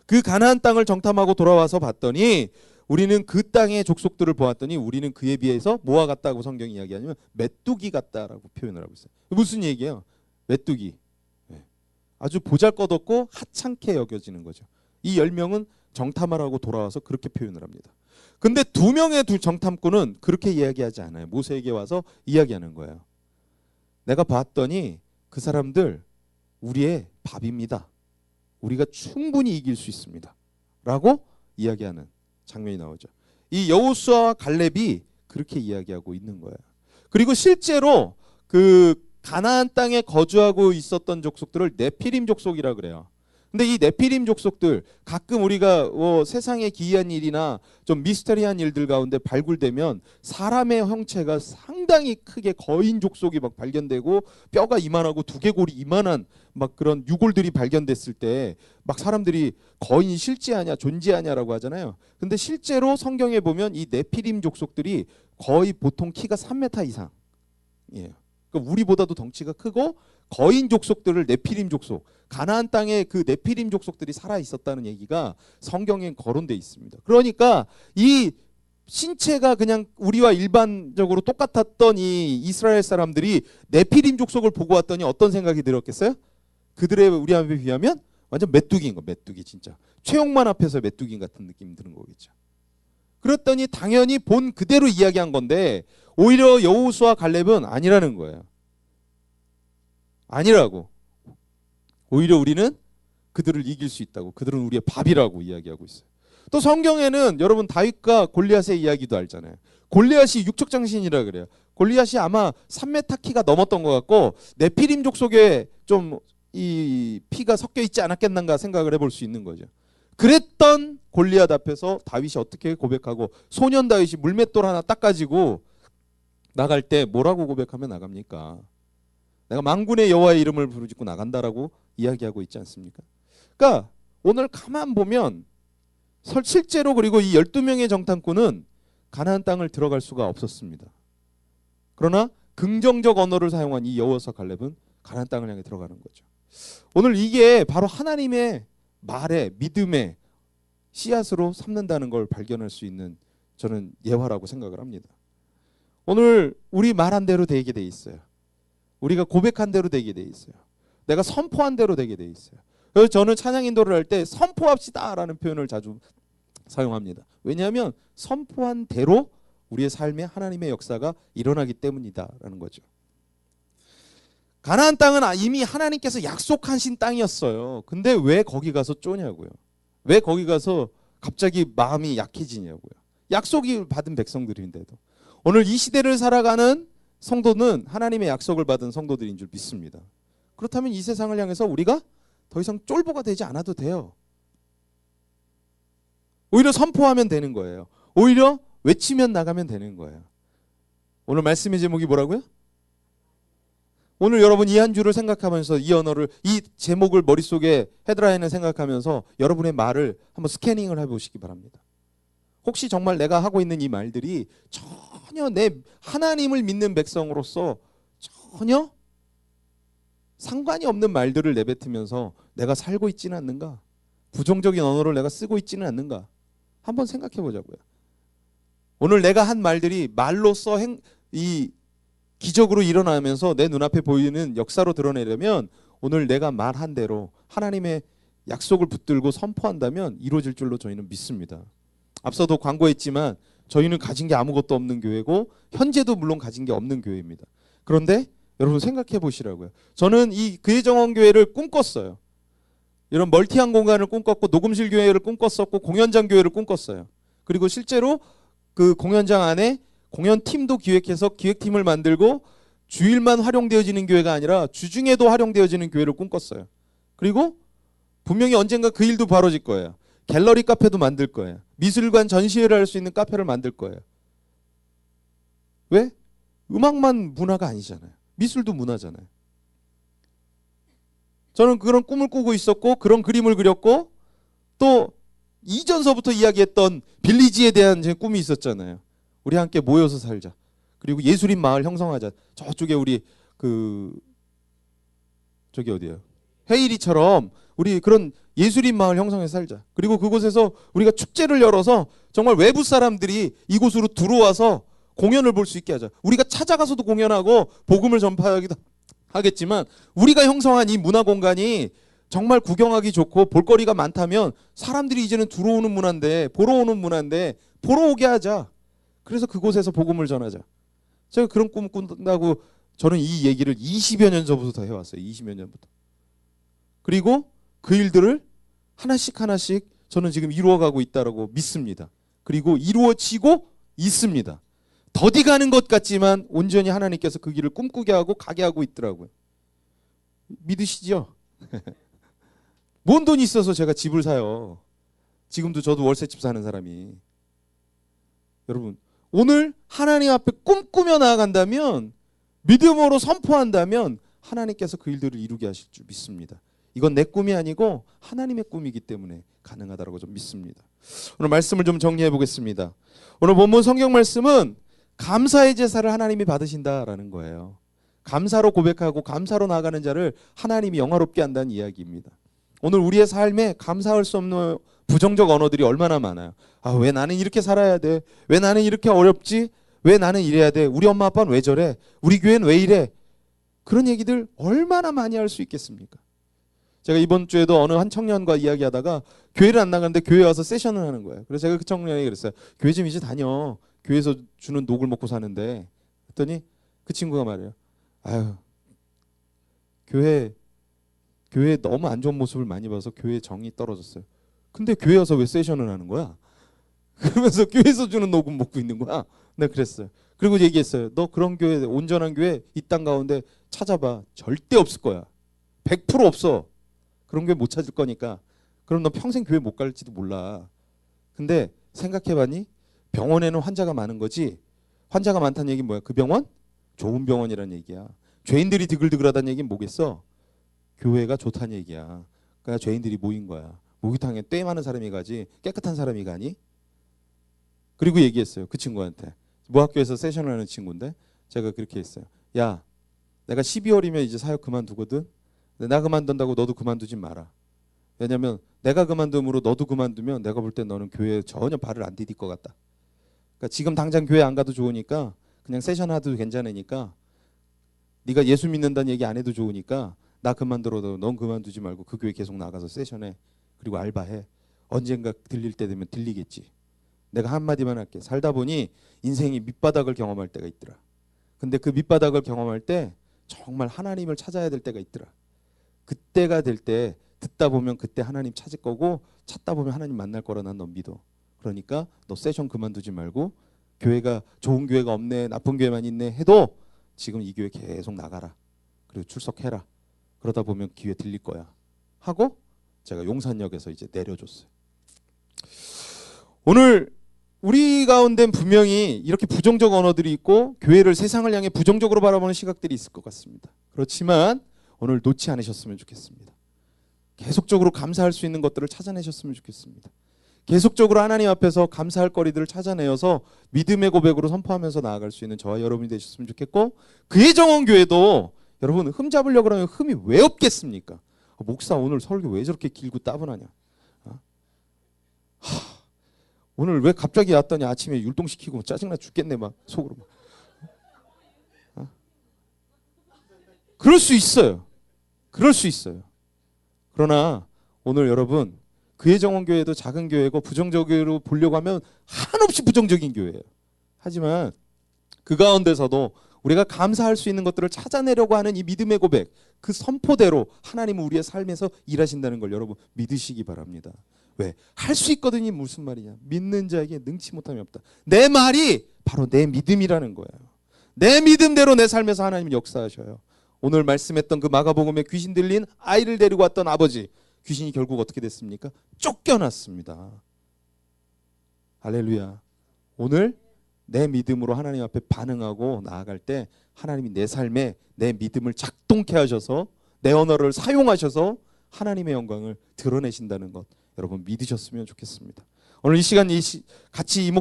그 가나안 땅을 정탐하고 돌아와서 봤더니 우리는 그 땅의 족속들을 보았더니 우리는 그에 비해서 뭐와 같다고 성경이 이야기하냐면 메뚜기 같다라고 표현을 하고 있어요. 무슨 얘기예요? 메뚜기. 아주 보잘것없고 하찮게 여겨지는 거죠. 이 10명은 정탐을 하고 돌아와서 그렇게 표현을 합니다. 근데 2명의 두 정탐꾼은 그렇게 이야기하지 않아요. 모세에게 와서 이야기하는 거예요. 내가 봤더니 그 사람들 우리의 밥입니다. 우리가 충분히 이길 수 있습니다. 라고 이야기하는 장면이 나오죠. 이 여호수아와 갈렙이 그렇게 이야기하고 있는 거예요. 그리고 실제로 그 가나안 땅에 거주하고 있었던 족속들을 네피림 족속이라 그래요. 근데 이 네피림 족속들 가끔 우리가 세상에 기이한 일이나 좀 미스터리한 일들 가운데 발굴되면 사람의 형체가 상당히 크게 거인 족속이 막 발견되고 뼈가 이만하고 두개골이 이만한 막 그런 유골들이 발견됐을 때 막 사람들이 거인이 실제하냐 존재하냐라고 하잖아요. 근데 실제로 성경에 보면 이 네피림 족속들이 거의 보통 키가 3m 이상. 예. 그러니까 우리보다도 덩치가 크고 거인 족속들을 네피림 족속, 가나안 땅에 그 네피림 족속들이 살아 있었다는 얘기가 성경에 거론돼 있습니다. 그러니까 이 신체가 그냥 우리와 일반적으로 똑같았던 이 이스라엘 사람들이 네피림 족속을 보고 왔더니 어떤 생각이 들었겠어요? 그들의 우리 앞에 비하면 완전 메뚜기인 거, 메뚜기 진짜. 최홍만 앞에서 메뚜기 같은 느낌 드는 거겠죠. 그랬더니 당연히 본 그대로 이야기한 건데 오히려 여호수아 갈렙은 아니라는 거예요. 아니라고. 오히려 우리는 그들을 이길 수 있다고. 그들은 우리의 밥이라고 이야기하고 있어요. 또 성경에는 여러분 다윗과 골리앗의 이야기도 알잖아요. 골리앗이 육척장신이라 그래요. 골리앗이 아마 3m 키가 넘었던 것 같고 네피림족 속에 좀 이 피가 섞여 있지 않았겠는가 생각을 해볼 수 있는 거죠. 그랬던 골리앗 앞에서 다윗이 어떻게 고백하고 소년 다윗이 물맷돌 하나 딱 가지고 나갈 때 뭐라고 고백하며 나갑니까? 내가 만군의 여호와의 이름을 부르짖고 나간다라고 이야기하고 있지 않습니까? 그러니까 오늘 가만 보면 실제로 그리고 이 12명의 정탐꾼은 가나안 땅을 들어갈 수가 없었습니다. 그러나 긍정적 언어를 사용한 이 여호수아 갈렙은 가나안 땅을 향해 들어가는 거죠. 오늘 이게 바로 하나님의 말에 믿음의 씨앗으로 삼는다는 걸 발견할 수 있는 저는 예화라고 생각을 합니다. 오늘 우리 말한 대로 되게 돼 있어요. 우리가 고백한 대로 되게 돼 있어요. 내가 선포한 대로 되게 돼 있어요. 그래서 저는 찬양 인도를 할 때 선포합시다라는 표현을 자주 사용합니다. 왜냐하면 선포한 대로 우리의 삶에 하나님의 역사가 일어나기 때문이다라는 거죠. 가나안 땅은 이미 하나님께서 약속하신 땅이었어요. 근데 왜 거기 가서 쪼냐고요. 왜 거기 가서 갑자기 마음이 약해지냐고요. 약속이 받은 백성들인데도. 오늘 이 시대를 살아가는 성도는 하나님의 약속을 받은 성도들인 줄 믿습니다. 그렇다면 이 세상을 향해서 우리가 더 이상 쫄보가 되지 않아도 돼요. 오히려 선포하면 되는 거예요. 오히려 외치면 나가면 되는 거예요. 오늘 말씀의 제목이 뭐라고요? 오늘 여러분 이 한 주를 생각하면서 이 언어를, 이 제목을 머릿속에 헤드라인을 생각하면서 여러분의 말을 한번 스캐닝을 해보시기 바랍니다. 혹시 정말 내가 하고 있는 이 말들이 전혀 내 하나님을 믿는 백성으로서 전혀 상관이 없는 말들을 내뱉으면서 내가 살고 있지는 않는가? 부정적인 언어를 내가 쓰고 있지는 않는가? 한번 생각해 보자고요. 오늘 내가 한 말들이 말로써 이 기적으로 일어나면서 내 눈앞에 보이는 역사로 드러내려면 오늘 내가 말한 대로 하나님의 약속을 붙들고 선포한다면 이루어질 줄로 저희는 믿습니다. 앞서도 광고했지만 저희는 가진 게 아무것도 없는 교회고 현재도 물론 가진 게 없는 교회입니다. 그런데 여러분 생각해 보시라고요. 저는 이 그의정원교회를 꿈꿨어요. 이런 멀티한 공간을 꿈꿨고 녹음실 교회를 꿈꿨었고 공연장 교회를 꿈꿨어요. 그리고 실제로 그 공연장 안에 공연팀도 기획해서 기획팀을 만들고 주일만 활용되어지는 교회가 아니라 주중에도 활용되어지는 교회를 꿈꿨어요. 그리고 분명히 언젠가 그 일도 벌어질 거예요. 갤러리 카페도 만들 거예요. 미술관 전시회를 할 수 있는 카페를 만들 거예요. 왜? 음악만 문화가 아니잖아요. 미술도 문화잖아요. 저는 그런 꿈을 꾸고 있었고 그런 그림을 그렸고 또 이전서부터 이야기했던 빌리지에 대한 제 꿈이 있었잖아요. 우리 함께 모여서 살자. 그리고 예술인 마을 형성하자. 저쪽에 우리 저기 어디예요? 헤이리처럼 우리 그런 예술인 마을 형성해서 살자. 그리고 그곳에서 우리가 축제를 열어서 정말 외부 사람들이 이곳으로 들어와서 공연을 볼 수 있게 하자. 우리가 찾아가서도 공연하고 복음을 전파하기도 하겠지만 우리가 형성한 이 문화 공간이 정말 구경하기 좋고 볼거리가 많다면 사람들이 이제는 들어오는 문화인데 보러 오는 문화인데 보러 오게 하자. 그래서 그곳에서 복음을 전하자. 제가 그런 꿈을 꾼다고 저는 이 얘기를 20여 년 전부터 해왔어요. 20여 년 전부터. 그리고 그 일들을 하나씩 하나씩 저는 지금 이루어가고 있다고 믿습니다. 그리고 이루어지고 있습니다. 더디 가는 것 같지만 온전히 하나님께서 그 길을 꿈꾸게 하고 가게 하고 있더라고요. 믿으시죠? 뭔 돈이 있어서 제가 집을 사요. 지금도 저도 월세집 사는 사람이. 여러분 오늘 하나님 앞에 꿈꾸며 나아간다면 믿음으로 선포한다면 하나님께서 그 일들을 이루게 하실 줄 믿습니다. 이건 내 꿈이 아니고 하나님의 꿈이기 때문에 가능하다고 좀 믿습니다. 오늘 말씀을 좀 정리해 보겠습니다. 오늘 본문 성경 말씀은 감사의 제사를 하나님이 받으신다라는 거예요. 감사로 고백하고 감사로 나아가는 자를 하나님이 영화롭게 한다는 이야기입니다. 오늘 우리의 삶에 감사할 수 없는 부정적 언어들이 얼마나 많아요. 아, 왜 나는 이렇게 살아야 돼? 왜 나는 이렇게 어렵지? 왜 나는 이래야 돼? 우리 엄마 아빠는 왜 저래? 우리 교회는 왜 이래? 그런 얘기들 얼마나 많이 할 수 있겠습니까? 제가 이번 주에도 어느 한 청년과 이야기하다가 교회를 안 나가는데 교회 와서 세션을 하는 거예요. 그래서 제가 그 청년에게 그랬어요. 교회 좀 이제 다녀. 교회에서 주는 녹을 먹고 사는데. 그랬더니 그 친구가 말해요. 아유, 교회 너무 안 좋은 모습을 많이 봐서 교회 정이 떨어졌어요. 근데 교회 와서 왜 세션을 하는 거야? 그러면서 교회에서 주는 녹음 먹고 있는 거야. 내가 그랬어요. 그리고 얘기했어요. 너 그런 교회, 온전한 교회 이 땅 가운데 찾아봐. 절대 없을 거야. 100% 없어. 그런 교회 못 찾을 거니까. 그럼 너 평생 교회 못 갈지도 몰라. 근데 생각해봤니? 병원에는 환자가 많은 거지. 환자가 많다는 얘기는 뭐야? 그 병원? 좋은 병원이라는 얘기야. 죄인들이 드글드글하다는 얘기는 뭐겠어? 교회가 좋다는 얘기야. 그러니까 죄인들이 모인 거야. 목욕탕에 꽤 많은 사람이 가지 깨끗한 사람이 가니? 그리고 얘기했어요. 그 친구한테. 모학교에서 세션을 하는 친구인데 제가 그렇게 했어요. 야, 내가 12월이면 이제 사역 그만두거든. 근데 나 그만둔다고 너도 그만두지 마라. 왜냐면 내가 그만둠으로 너도 그만두면 내가 볼 때 너는 교회에 전혀 발을 안 디딜 것 같다. 그러니까 지금 당장 교회 안 가도 좋으니까 그냥 세션 하도 괜찮으니까 네가 예수 믿는다는 얘기 안 해도 좋으니까 나 그만둬도 넌 그만두지 말고 그 교회 계속 나가서 세션해. 그리고 알바해. 언젠가 들릴 때 되면 들리겠지. 내가 한마디만 할게. 살다 보니 인생이 밑바닥을 경험할 때가 있더라. 근데 그 밑바닥을 경험할 때 정말 하나님을 찾아야 될 때가 있더라. 그때가 될 때 듣다 보면 그때 하나님 찾을 거고 찾다 보면 하나님 만날 거라 난 넌 믿어. 그러니까 너 세션 그만두지 말고 교회가 좋은 교회가 없네 나쁜 교회만 있네 해도 지금 이 교회 계속 나가라. 그리고 출석해라. 그러다 보면 기회 들릴 거야. 하고 제가 용산역에서 이제 내려줬어요. 오늘 우리 가운데는 분명히 이렇게 부정적 언어들이 있고 교회를 세상을 향해 부정적으로 바라보는 시각들이 있을 것 같습니다. 그렇지만 오늘 놓지 않으셨으면 좋겠습니다. 계속적으로 감사할 수 있는 것들을 찾아내셨으면 좋겠습니다. 계속적으로 하나님 앞에서 감사할 거리들을 찾아내어서 믿음의 고백으로 선포하면서 나아갈 수 있는 저와 여러분이 되셨으면 좋겠고 그의 정원교회도 여러분 흠 잡으려고 그러면 흠이 왜 없겠습니까? 목사 오늘 설교 왜 저렇게 길고 따분하냐? 오늘 왜 갑자기 왔더니 아침에 율동시키고 짜증나 죽겠네 막 속으로 막. 그럴 수 있어요. 그럴 수 있어요. 그러나 오늘 여러분 그의 정원교회도 작은 교회고 부정적으로 보려고 하면 한없이 부정적인 교회예요. 하지만 그 가운데서도 우리가 감사할 수 있는 것들을 찾아내려고 하는 이 믿음의 고백 그 선포대로 하나님은 우리의 삶에서 일하신다는 걸 여러분 믿으시기 바랍니다. 왜? 할 수 있거든요. 무슨 말이냐? 믿는 자에게 능치 못함이 없다. 내 말이 바로 내 믿음이라는 거예요. 내 믿음대로 내 삶에서 하나님이 역사하셔요. 오늘 말씀했던 그 마가복음에 귀신 들린 아이를 데리고 왔던 아버지 귀신이 결국 어떻게 됐습니까? 쫓겨났습니다. 할렐루야. 오늘 내 믿음으로 하나님 앞에 반응하고 나아갈 때 하나님이 내 삶에 내 믿음을 작동케 하셔서 내 언어를 사용하셔서 하나님의 영광을 드러내신다는 것 여러분 믿으셨으면 좋겠습니다. 오늘 이 시간 같이 이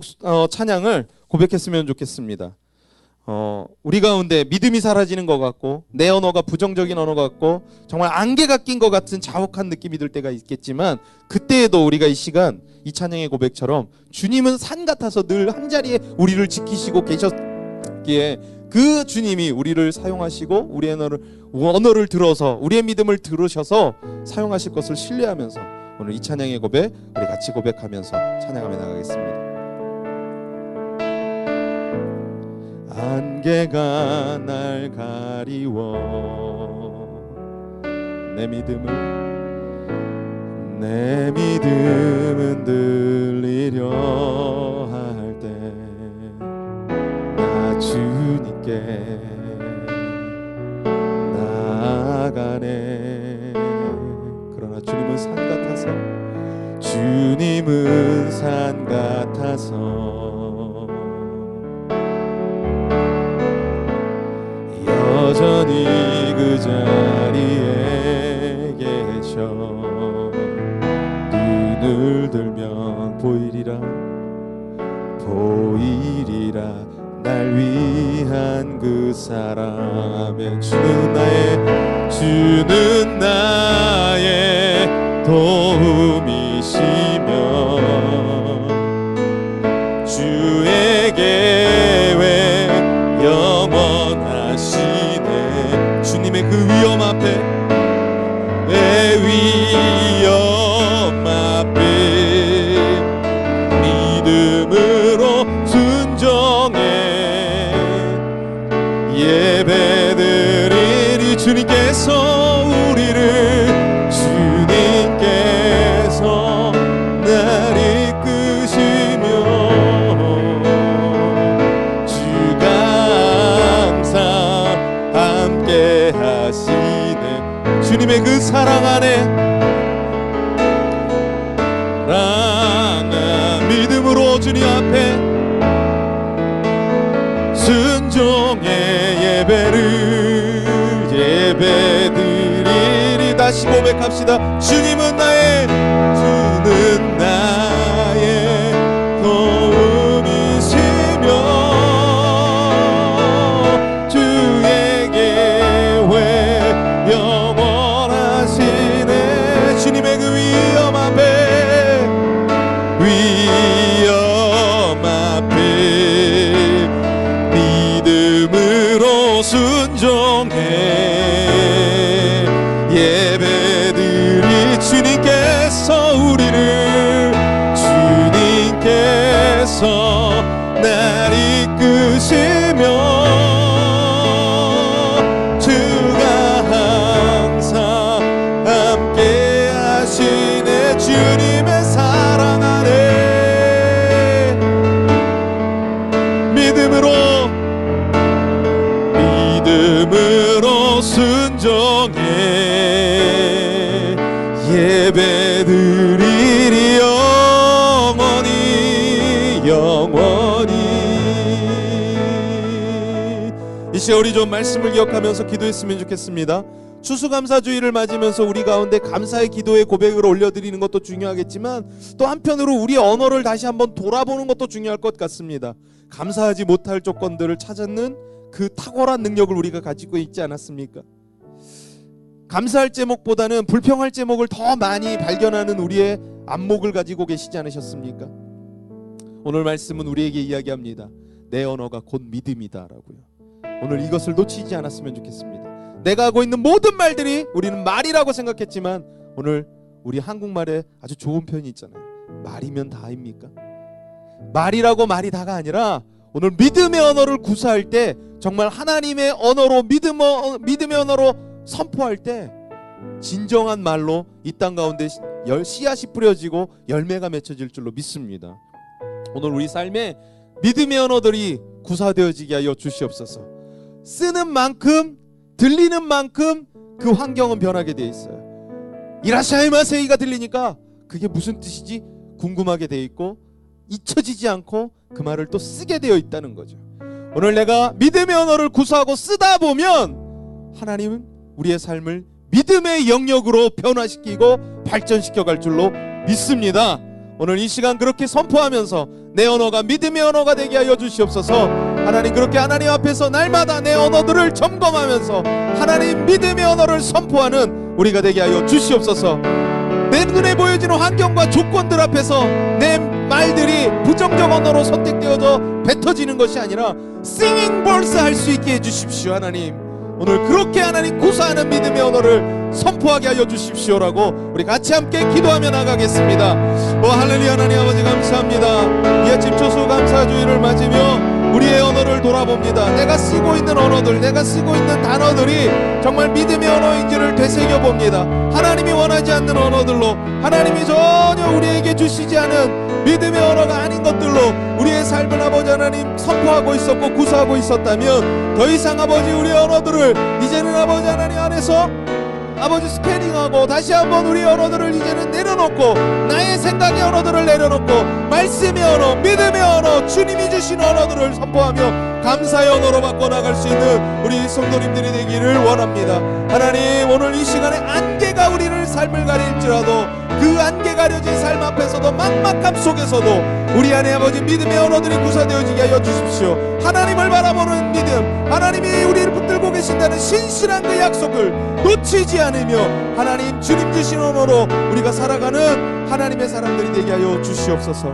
찬양을 고백했으면 좋겠습니다. 우리 가운데 믿음이 사라지는 것 같고 내 언어가 부정적인 언어 같고 정말 안개가 낀 것 같은 자욱한 느낌이 들 때가 있겠지만 그때에도 우리가 이 시간 이 찬양의 고백처럼 주님은 산 같아서 늘 한자리에 우리를 지키시고 계셨기에 그 주님이 우리를 사용하시고 우리의 언어를 들어서 우리의 믿음을 들으셔서 사용하실 것을 신뢰하면서 오늘 이 찬양의 고백 우리 같이 고백하면서 찬양하며 나가겠습니다. 안개가 날 가리워 내 믿음은 들리려 할 때 나 주님께 나아가네. 그러나 주님은 산 같아서 여전히 그 자리에 계셔. 눈을 들면 보이리라 날 위한 그 사람의 주는 나의 도움이시며 주의 계획 영원하시네. 주님의 그 위엄 앞에 위험 앞에 믿음으로 순종해 예배드리니 주님께서 우리를 주님께서 날 이끄시며 주가 항상 함께 하시네. 주님의 그 사랑 안에 믿음으로 주님 앞에 순종의 예배드리니. 다시 고백합시다. 주님은 나의 도움이시며 주에게 왜 영원하시네. 주님의 그 위험 앞에 믿음으로 순종해 예배드리 주님께서 날 이끄시며 주가 항상 함께 하시네. 주님의 사랑 안에 믿음으로 순종해 예배드리리 영원히. 이 시간 우리 좀 말씀을 기억하면서 기도했으면 좋겠습니다. 추수감사주의를 맞으면서 우리 가운데 감사의 기도의 고백을 올려드리는 것도 중요하겠지만 또 한편으로 우리의 언어를 다시 한번 돌아보는 것도 중요할 것 같습니다. 감사하지 못할 조건들을 찾는 그 탁월한 능력을 우리가 가지고 있지 않았습니까? 감사할 제목보다는 불평할 제목을 더 많이 발견하는 우리의 안목을 가지고 계시지 않으셨습니까? 오늘 말씀은 우리에게 이야기합니다. 내 언어가 곧 믿음이다 라고요. 오늘 이것을 놓치지 않았으면 좋겠습니다. 내가 하고 있는 모든 말들이 우리는 말이라고 생각했지만 오늘 우리 한국말에 아주 좋은 표현이 있잖아요. 말이면 다입니까? 말이라고 말이 다가 아니라 오늘 믿음의 언어를 구사할 때 정말 하나님의 언어로 믿음의 언어로 선포할 때 진정한 말로 이 땅 가운데 씨앗이 뿌려지고 열매가 맺혀질 줄로 믿습니다. 오늘 우리 삶에 믿음의 언어들이 구사되어지게 하여 주시옵소서. 쓰는 만큼 들리는 만큼 그 환경은 변하게 되어 있어요. 이라샤이마세이가 들리니까 그게 무슨 뜻이지 궁금하게 되어 있고 잊혀지지 않고 그 말을 또 쓰게 되어 있다는 거죠. 오늘 내가 믿음의 언어를 구사하고 쓰다 보면 하나님은 우리의 삶을 믿음의 영역으로 변화시키고 발전시켜 갈 줄로 믿습니다. 오늘 이 시간 그렇게 선포하면서 내 언어가 믿음의 언어가 되게 하여 주시옵소서. 하나님 그렇게 하나님 앞에서 날마다 내 언어들을 점검하면서 하나님 믿음의 언어를 선포하는 우리가 되게 하여 주시옵소서. 내 눈에 보여지는 환경과 조건들 앞에서 내 말들이 부정적 언어로 선택되어져 뱉어지는 것이 아니라 singing verse 할 수 있게 해주십시오. 하나님 오늘 그렇게 하나님 구사하는 믿음의 언어를 선포하게 하여 주십시오라고 우리 같이 함께 기도하며 나가겠습니다. 할렐루야. 하나님 아버지 감사합니다. 이 아침 추수감사주의를 맞으며 우리의 언어를 돌아봅니다. 내가 쓰고 있는 언어들, 내가 쓰고 있는 단어들이 정말 믿음의 언어인지를 되새겨봅니다. 하나님이 원하지 않는 언어들로, 하나님이 전혀 우리에게 주시지 않은 믿음의 언어가 아닌 것들로 우리의 삶을 아버지 하나님 선포하고 있었고 구사하고 있었다면 더 이상 아버지 우리의 언어들을 이제는 아버지 하나님 안에서 아버지 스캐닝하고 다시 한번 우리 언어들을 이제는 내려놓고 나의 생각의 언어들을 내려놓고 말씀의 언어, 믿음의 언어, 주님이 주신 언어들을 선포하며 감사의 언어로 바꿔나갈 수 있는 우리 성도님들이 되기를 원합니다. 하나님 오늘 이 시간에 안개가 우리를 삶을 가릴지라도 그 안개 가려진 삶 앞에서도 막막함 속에서도 우리 안에 아버지 믿음의 언어들이 구사되어지게 하여 주십시오. 하나님을 바라보는 믿음, 하나님이 우리를 붙들고 계신다는 신실한 그 약속을 놓치지 않으며 하나님 주님 주신 언어로 우리가 살아가는 하나님의 사람들이 되게 하여 주시옵소서.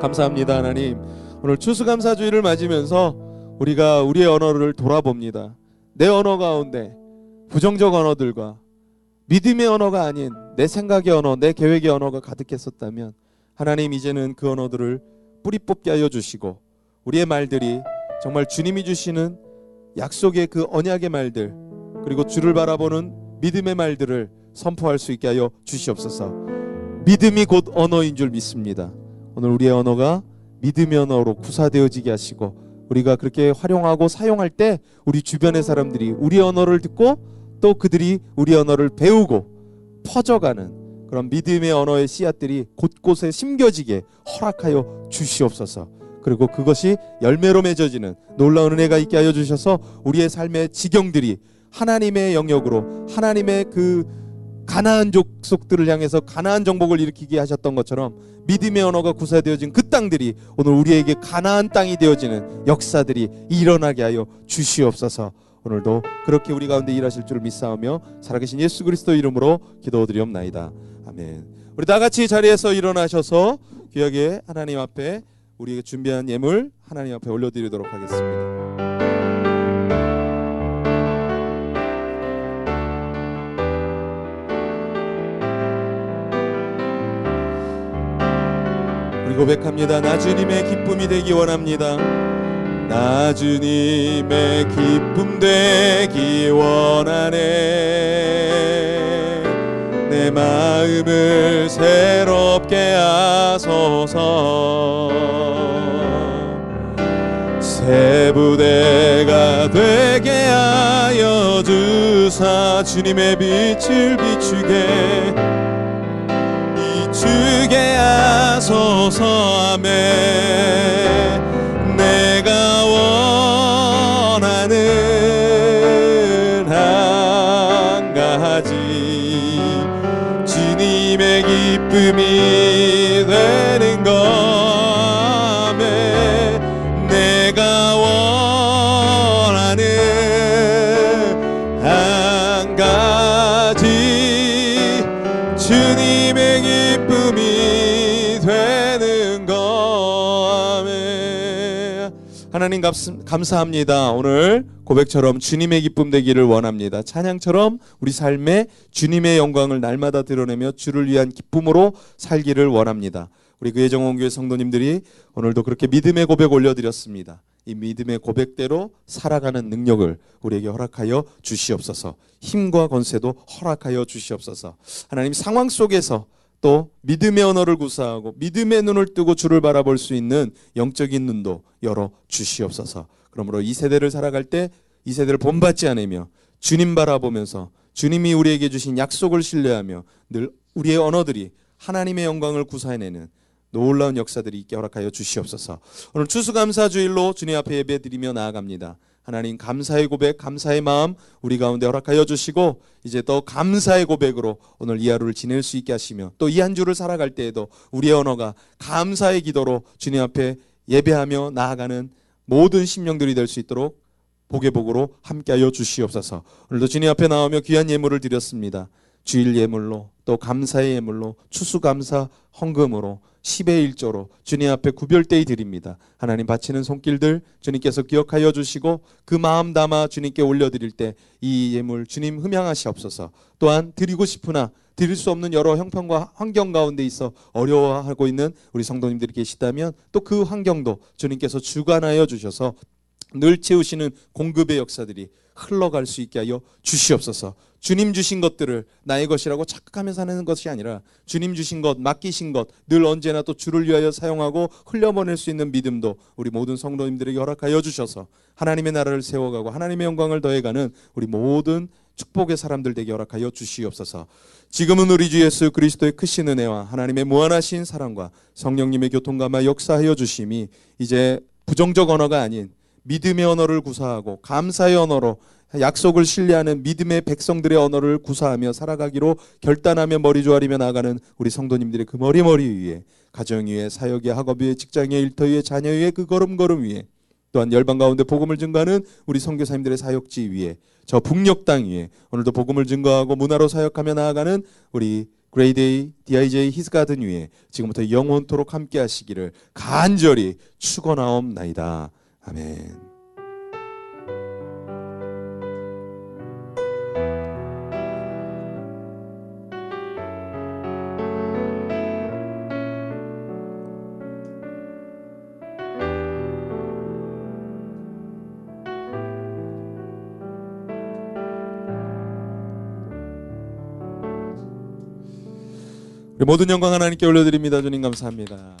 감사합니다. 하나님 오늘 추수감사주의를 맞으면서 우리가 우리의 언어를 돌아봅니다. 내 언어 가운데 부정적 언어들과 믿음의 언어가 아닌 내 생각의 언어, 내 계획의 언어가 가득했었다면 하나님 이제는 그 언어들을 뿌리 뽑게 하여 주시고 우리의 말들이 정말 주님이 주시는 약속의 그 언약의 말들 그리고 주를 바라보는 믿음의 말들을 선포할 수 있게 하여 주시옵소서. 믿음이 곧 언어인 줄 믿습니다. 오늘 우리의 언어가 믿음의 언어로 구사되어지게 하시고 우리가 그렇게 활용하고 사용할 때 우리 주변의 사람들이 우리 언어를 듣고 또 그들이 우리 언어를 배우고 퍼져가는 그런 믿음의 언어의 씨앗들이 곳곳에 심겨지게 허락하여 주시옵소서. 그리고 그것이 열매로 맺어지는 놀라운 은혜가 있게 하여 주셔서 우리의 삶의 지경들이 하나님의 영역으로 하나님의 그 가나안 족속들을 향해서 가나안 정복을 일으키게 하셨던 것처럼 믿음의 언어가 구사되어진 그 땅들이 오늘 우리에게 가나안 땅이 되어지는 역사들이 일어나게 하여 주시옵소서. 오늘도 그렇게 우리 가운데 일하실 줄을 믿사오며 살아계신 예수 그리스도 이름으로 기도드리옵나이다. 아멘. 우리 다 같이 자리에서 일어나셔서 귀하게 하나님 앞에 우리에게 준비한 예물 하나님 앞에 올려드리도록 하겠습니다. 우리 고백합니다. 나 주님의 기쁨이 되기 원합니다. 나 주님의 기쁨 되기 원하네. 내 마음을 새롭게 하소서. 새 부대가 되게 하여 주사 주님의 빛을 비추게 하소서. 아멘. 내가 원하는 한 가지 주님의 기쁨이 되는 것. 아멘. 내가 원하는 한 가지 주님의 기쁨이 되는 것. 아멘. 하나님 감사합니다. 오늘 고백처럼 주님의 기쁨 되기를 원합니다. 찬양처럼 우리 삶에 주님의 영광을 날마다 드러내며 주를 위한 기쁨으로 살기를 원합니다. 우리 의정원교회 성도님들이 오늘도 그렇게 믿음의 고백 올려드렸습니다. 이 믿음의 고백대로 살아가는 능력을 우리에게 허락하여 주시옵소서. 힘과 권세도 허락하여 주시옵소서. 하나님 상황 속에서 또 믿음의 언어를 구사하고 믿음의 눈을 뜨고 주를 바라볼 수 있는 영적인 눈도 열어 주시옵소서. 그러므로 이 세대를 살아갈 때 이 세대를 본받지 않으며 주님 바라보면서 주님이 우리에게 주신 약속을 신뢰하며 늘 우리의 언어들이 하나님의 영광을 구사해내는 놀라운 역사들이 있게 허락하여 주시옵소서. 오늘 추수감사주일로 주님 앞에 예배드리며 나아갑니다. 하나님 감사의 고백, 감사의 마음 우리 가운데 허락하여 주시고 이제 또 감사의 고백으로 오늘 이 하루를 지낼 수 있게 하시며 또 이 한 주를 살아갈 때에도 우리의 언어가 감사의 기도로 주님 앞에 예배하며 나아가는 모든 심령들이 될 수 있도록 복의 복으로 함께하여 주시옵소서. 오늘도 주님 앞에 나오며 귀한 예물을 드렸습니다. 주일 예물로 또 감사의 예물로 추수감사 헌금으로 10의 1조로 주님 앞에 구별되이 드립니다. 하나님 바치는 손길들 주님께서 기억하여 주시고 그 마음 담아 주님께 올려드릴 때 이 예물 주님 흠양하시옵소서. 또한 드리고 싶으나 드릴 수 없는 여러 형편과 환경 가운데 있어 어려워하고 있는 우리 성도님들이 계시다면 또 그 환경도 주님께서 주관하여 주셔서 늘 채우시는 공급의 역사들이 흘러갈 수 있게 하여 주시옵소서. 주님 주신 것들을 나의 것이라고 착각하며 사는 것이 아니라 주님 주신 것, 맡기신 것 늘 언제나 또 주를 위하여 사용하고 흘려보낼 수 있는 믿음도 우리 모든 성도님들에게 허락하여 주셔서 하나님의 나라를 세워가고 하나님의 영광을 더해가는 우리 모든 축복의 사람들 되게 허락하여 주시옵소서. 지금은 우리 주 예수 그리스도의 크신 은혜와 하나님의 무한하신 사랑과 성령님의 교통감화 역사하여 주심이 이제 부정적 언어가 아닌 믿음의 언어를 구사하고 감사의 언어로 약속을 신뢰하는 믿음의 백성들의 언어를 구사하며 살아가기로 결단하며 머리 조아리며 나아가는 우리 성도님들의 그 머리 위에 가정 위에 사역 위에 학업 위에 직장 위에 일터 위에 자녀 위에 그 걸음걸음 위에 또한 열방 가운데 복음을 증거하는 우리 선교사님들의 사역지 위에 저 북녘 땅 위에 오늘도 복음을 증거하고 문화로 사역하며 나아가는 우리 그레이데이 DIJ 히스가든 위에 지금부터 영원토록 함께 하시기를 간절히 축원하옵나이다. 아멘. 모든 영광 하나님께 올려드립니다. 주님 감사합니다.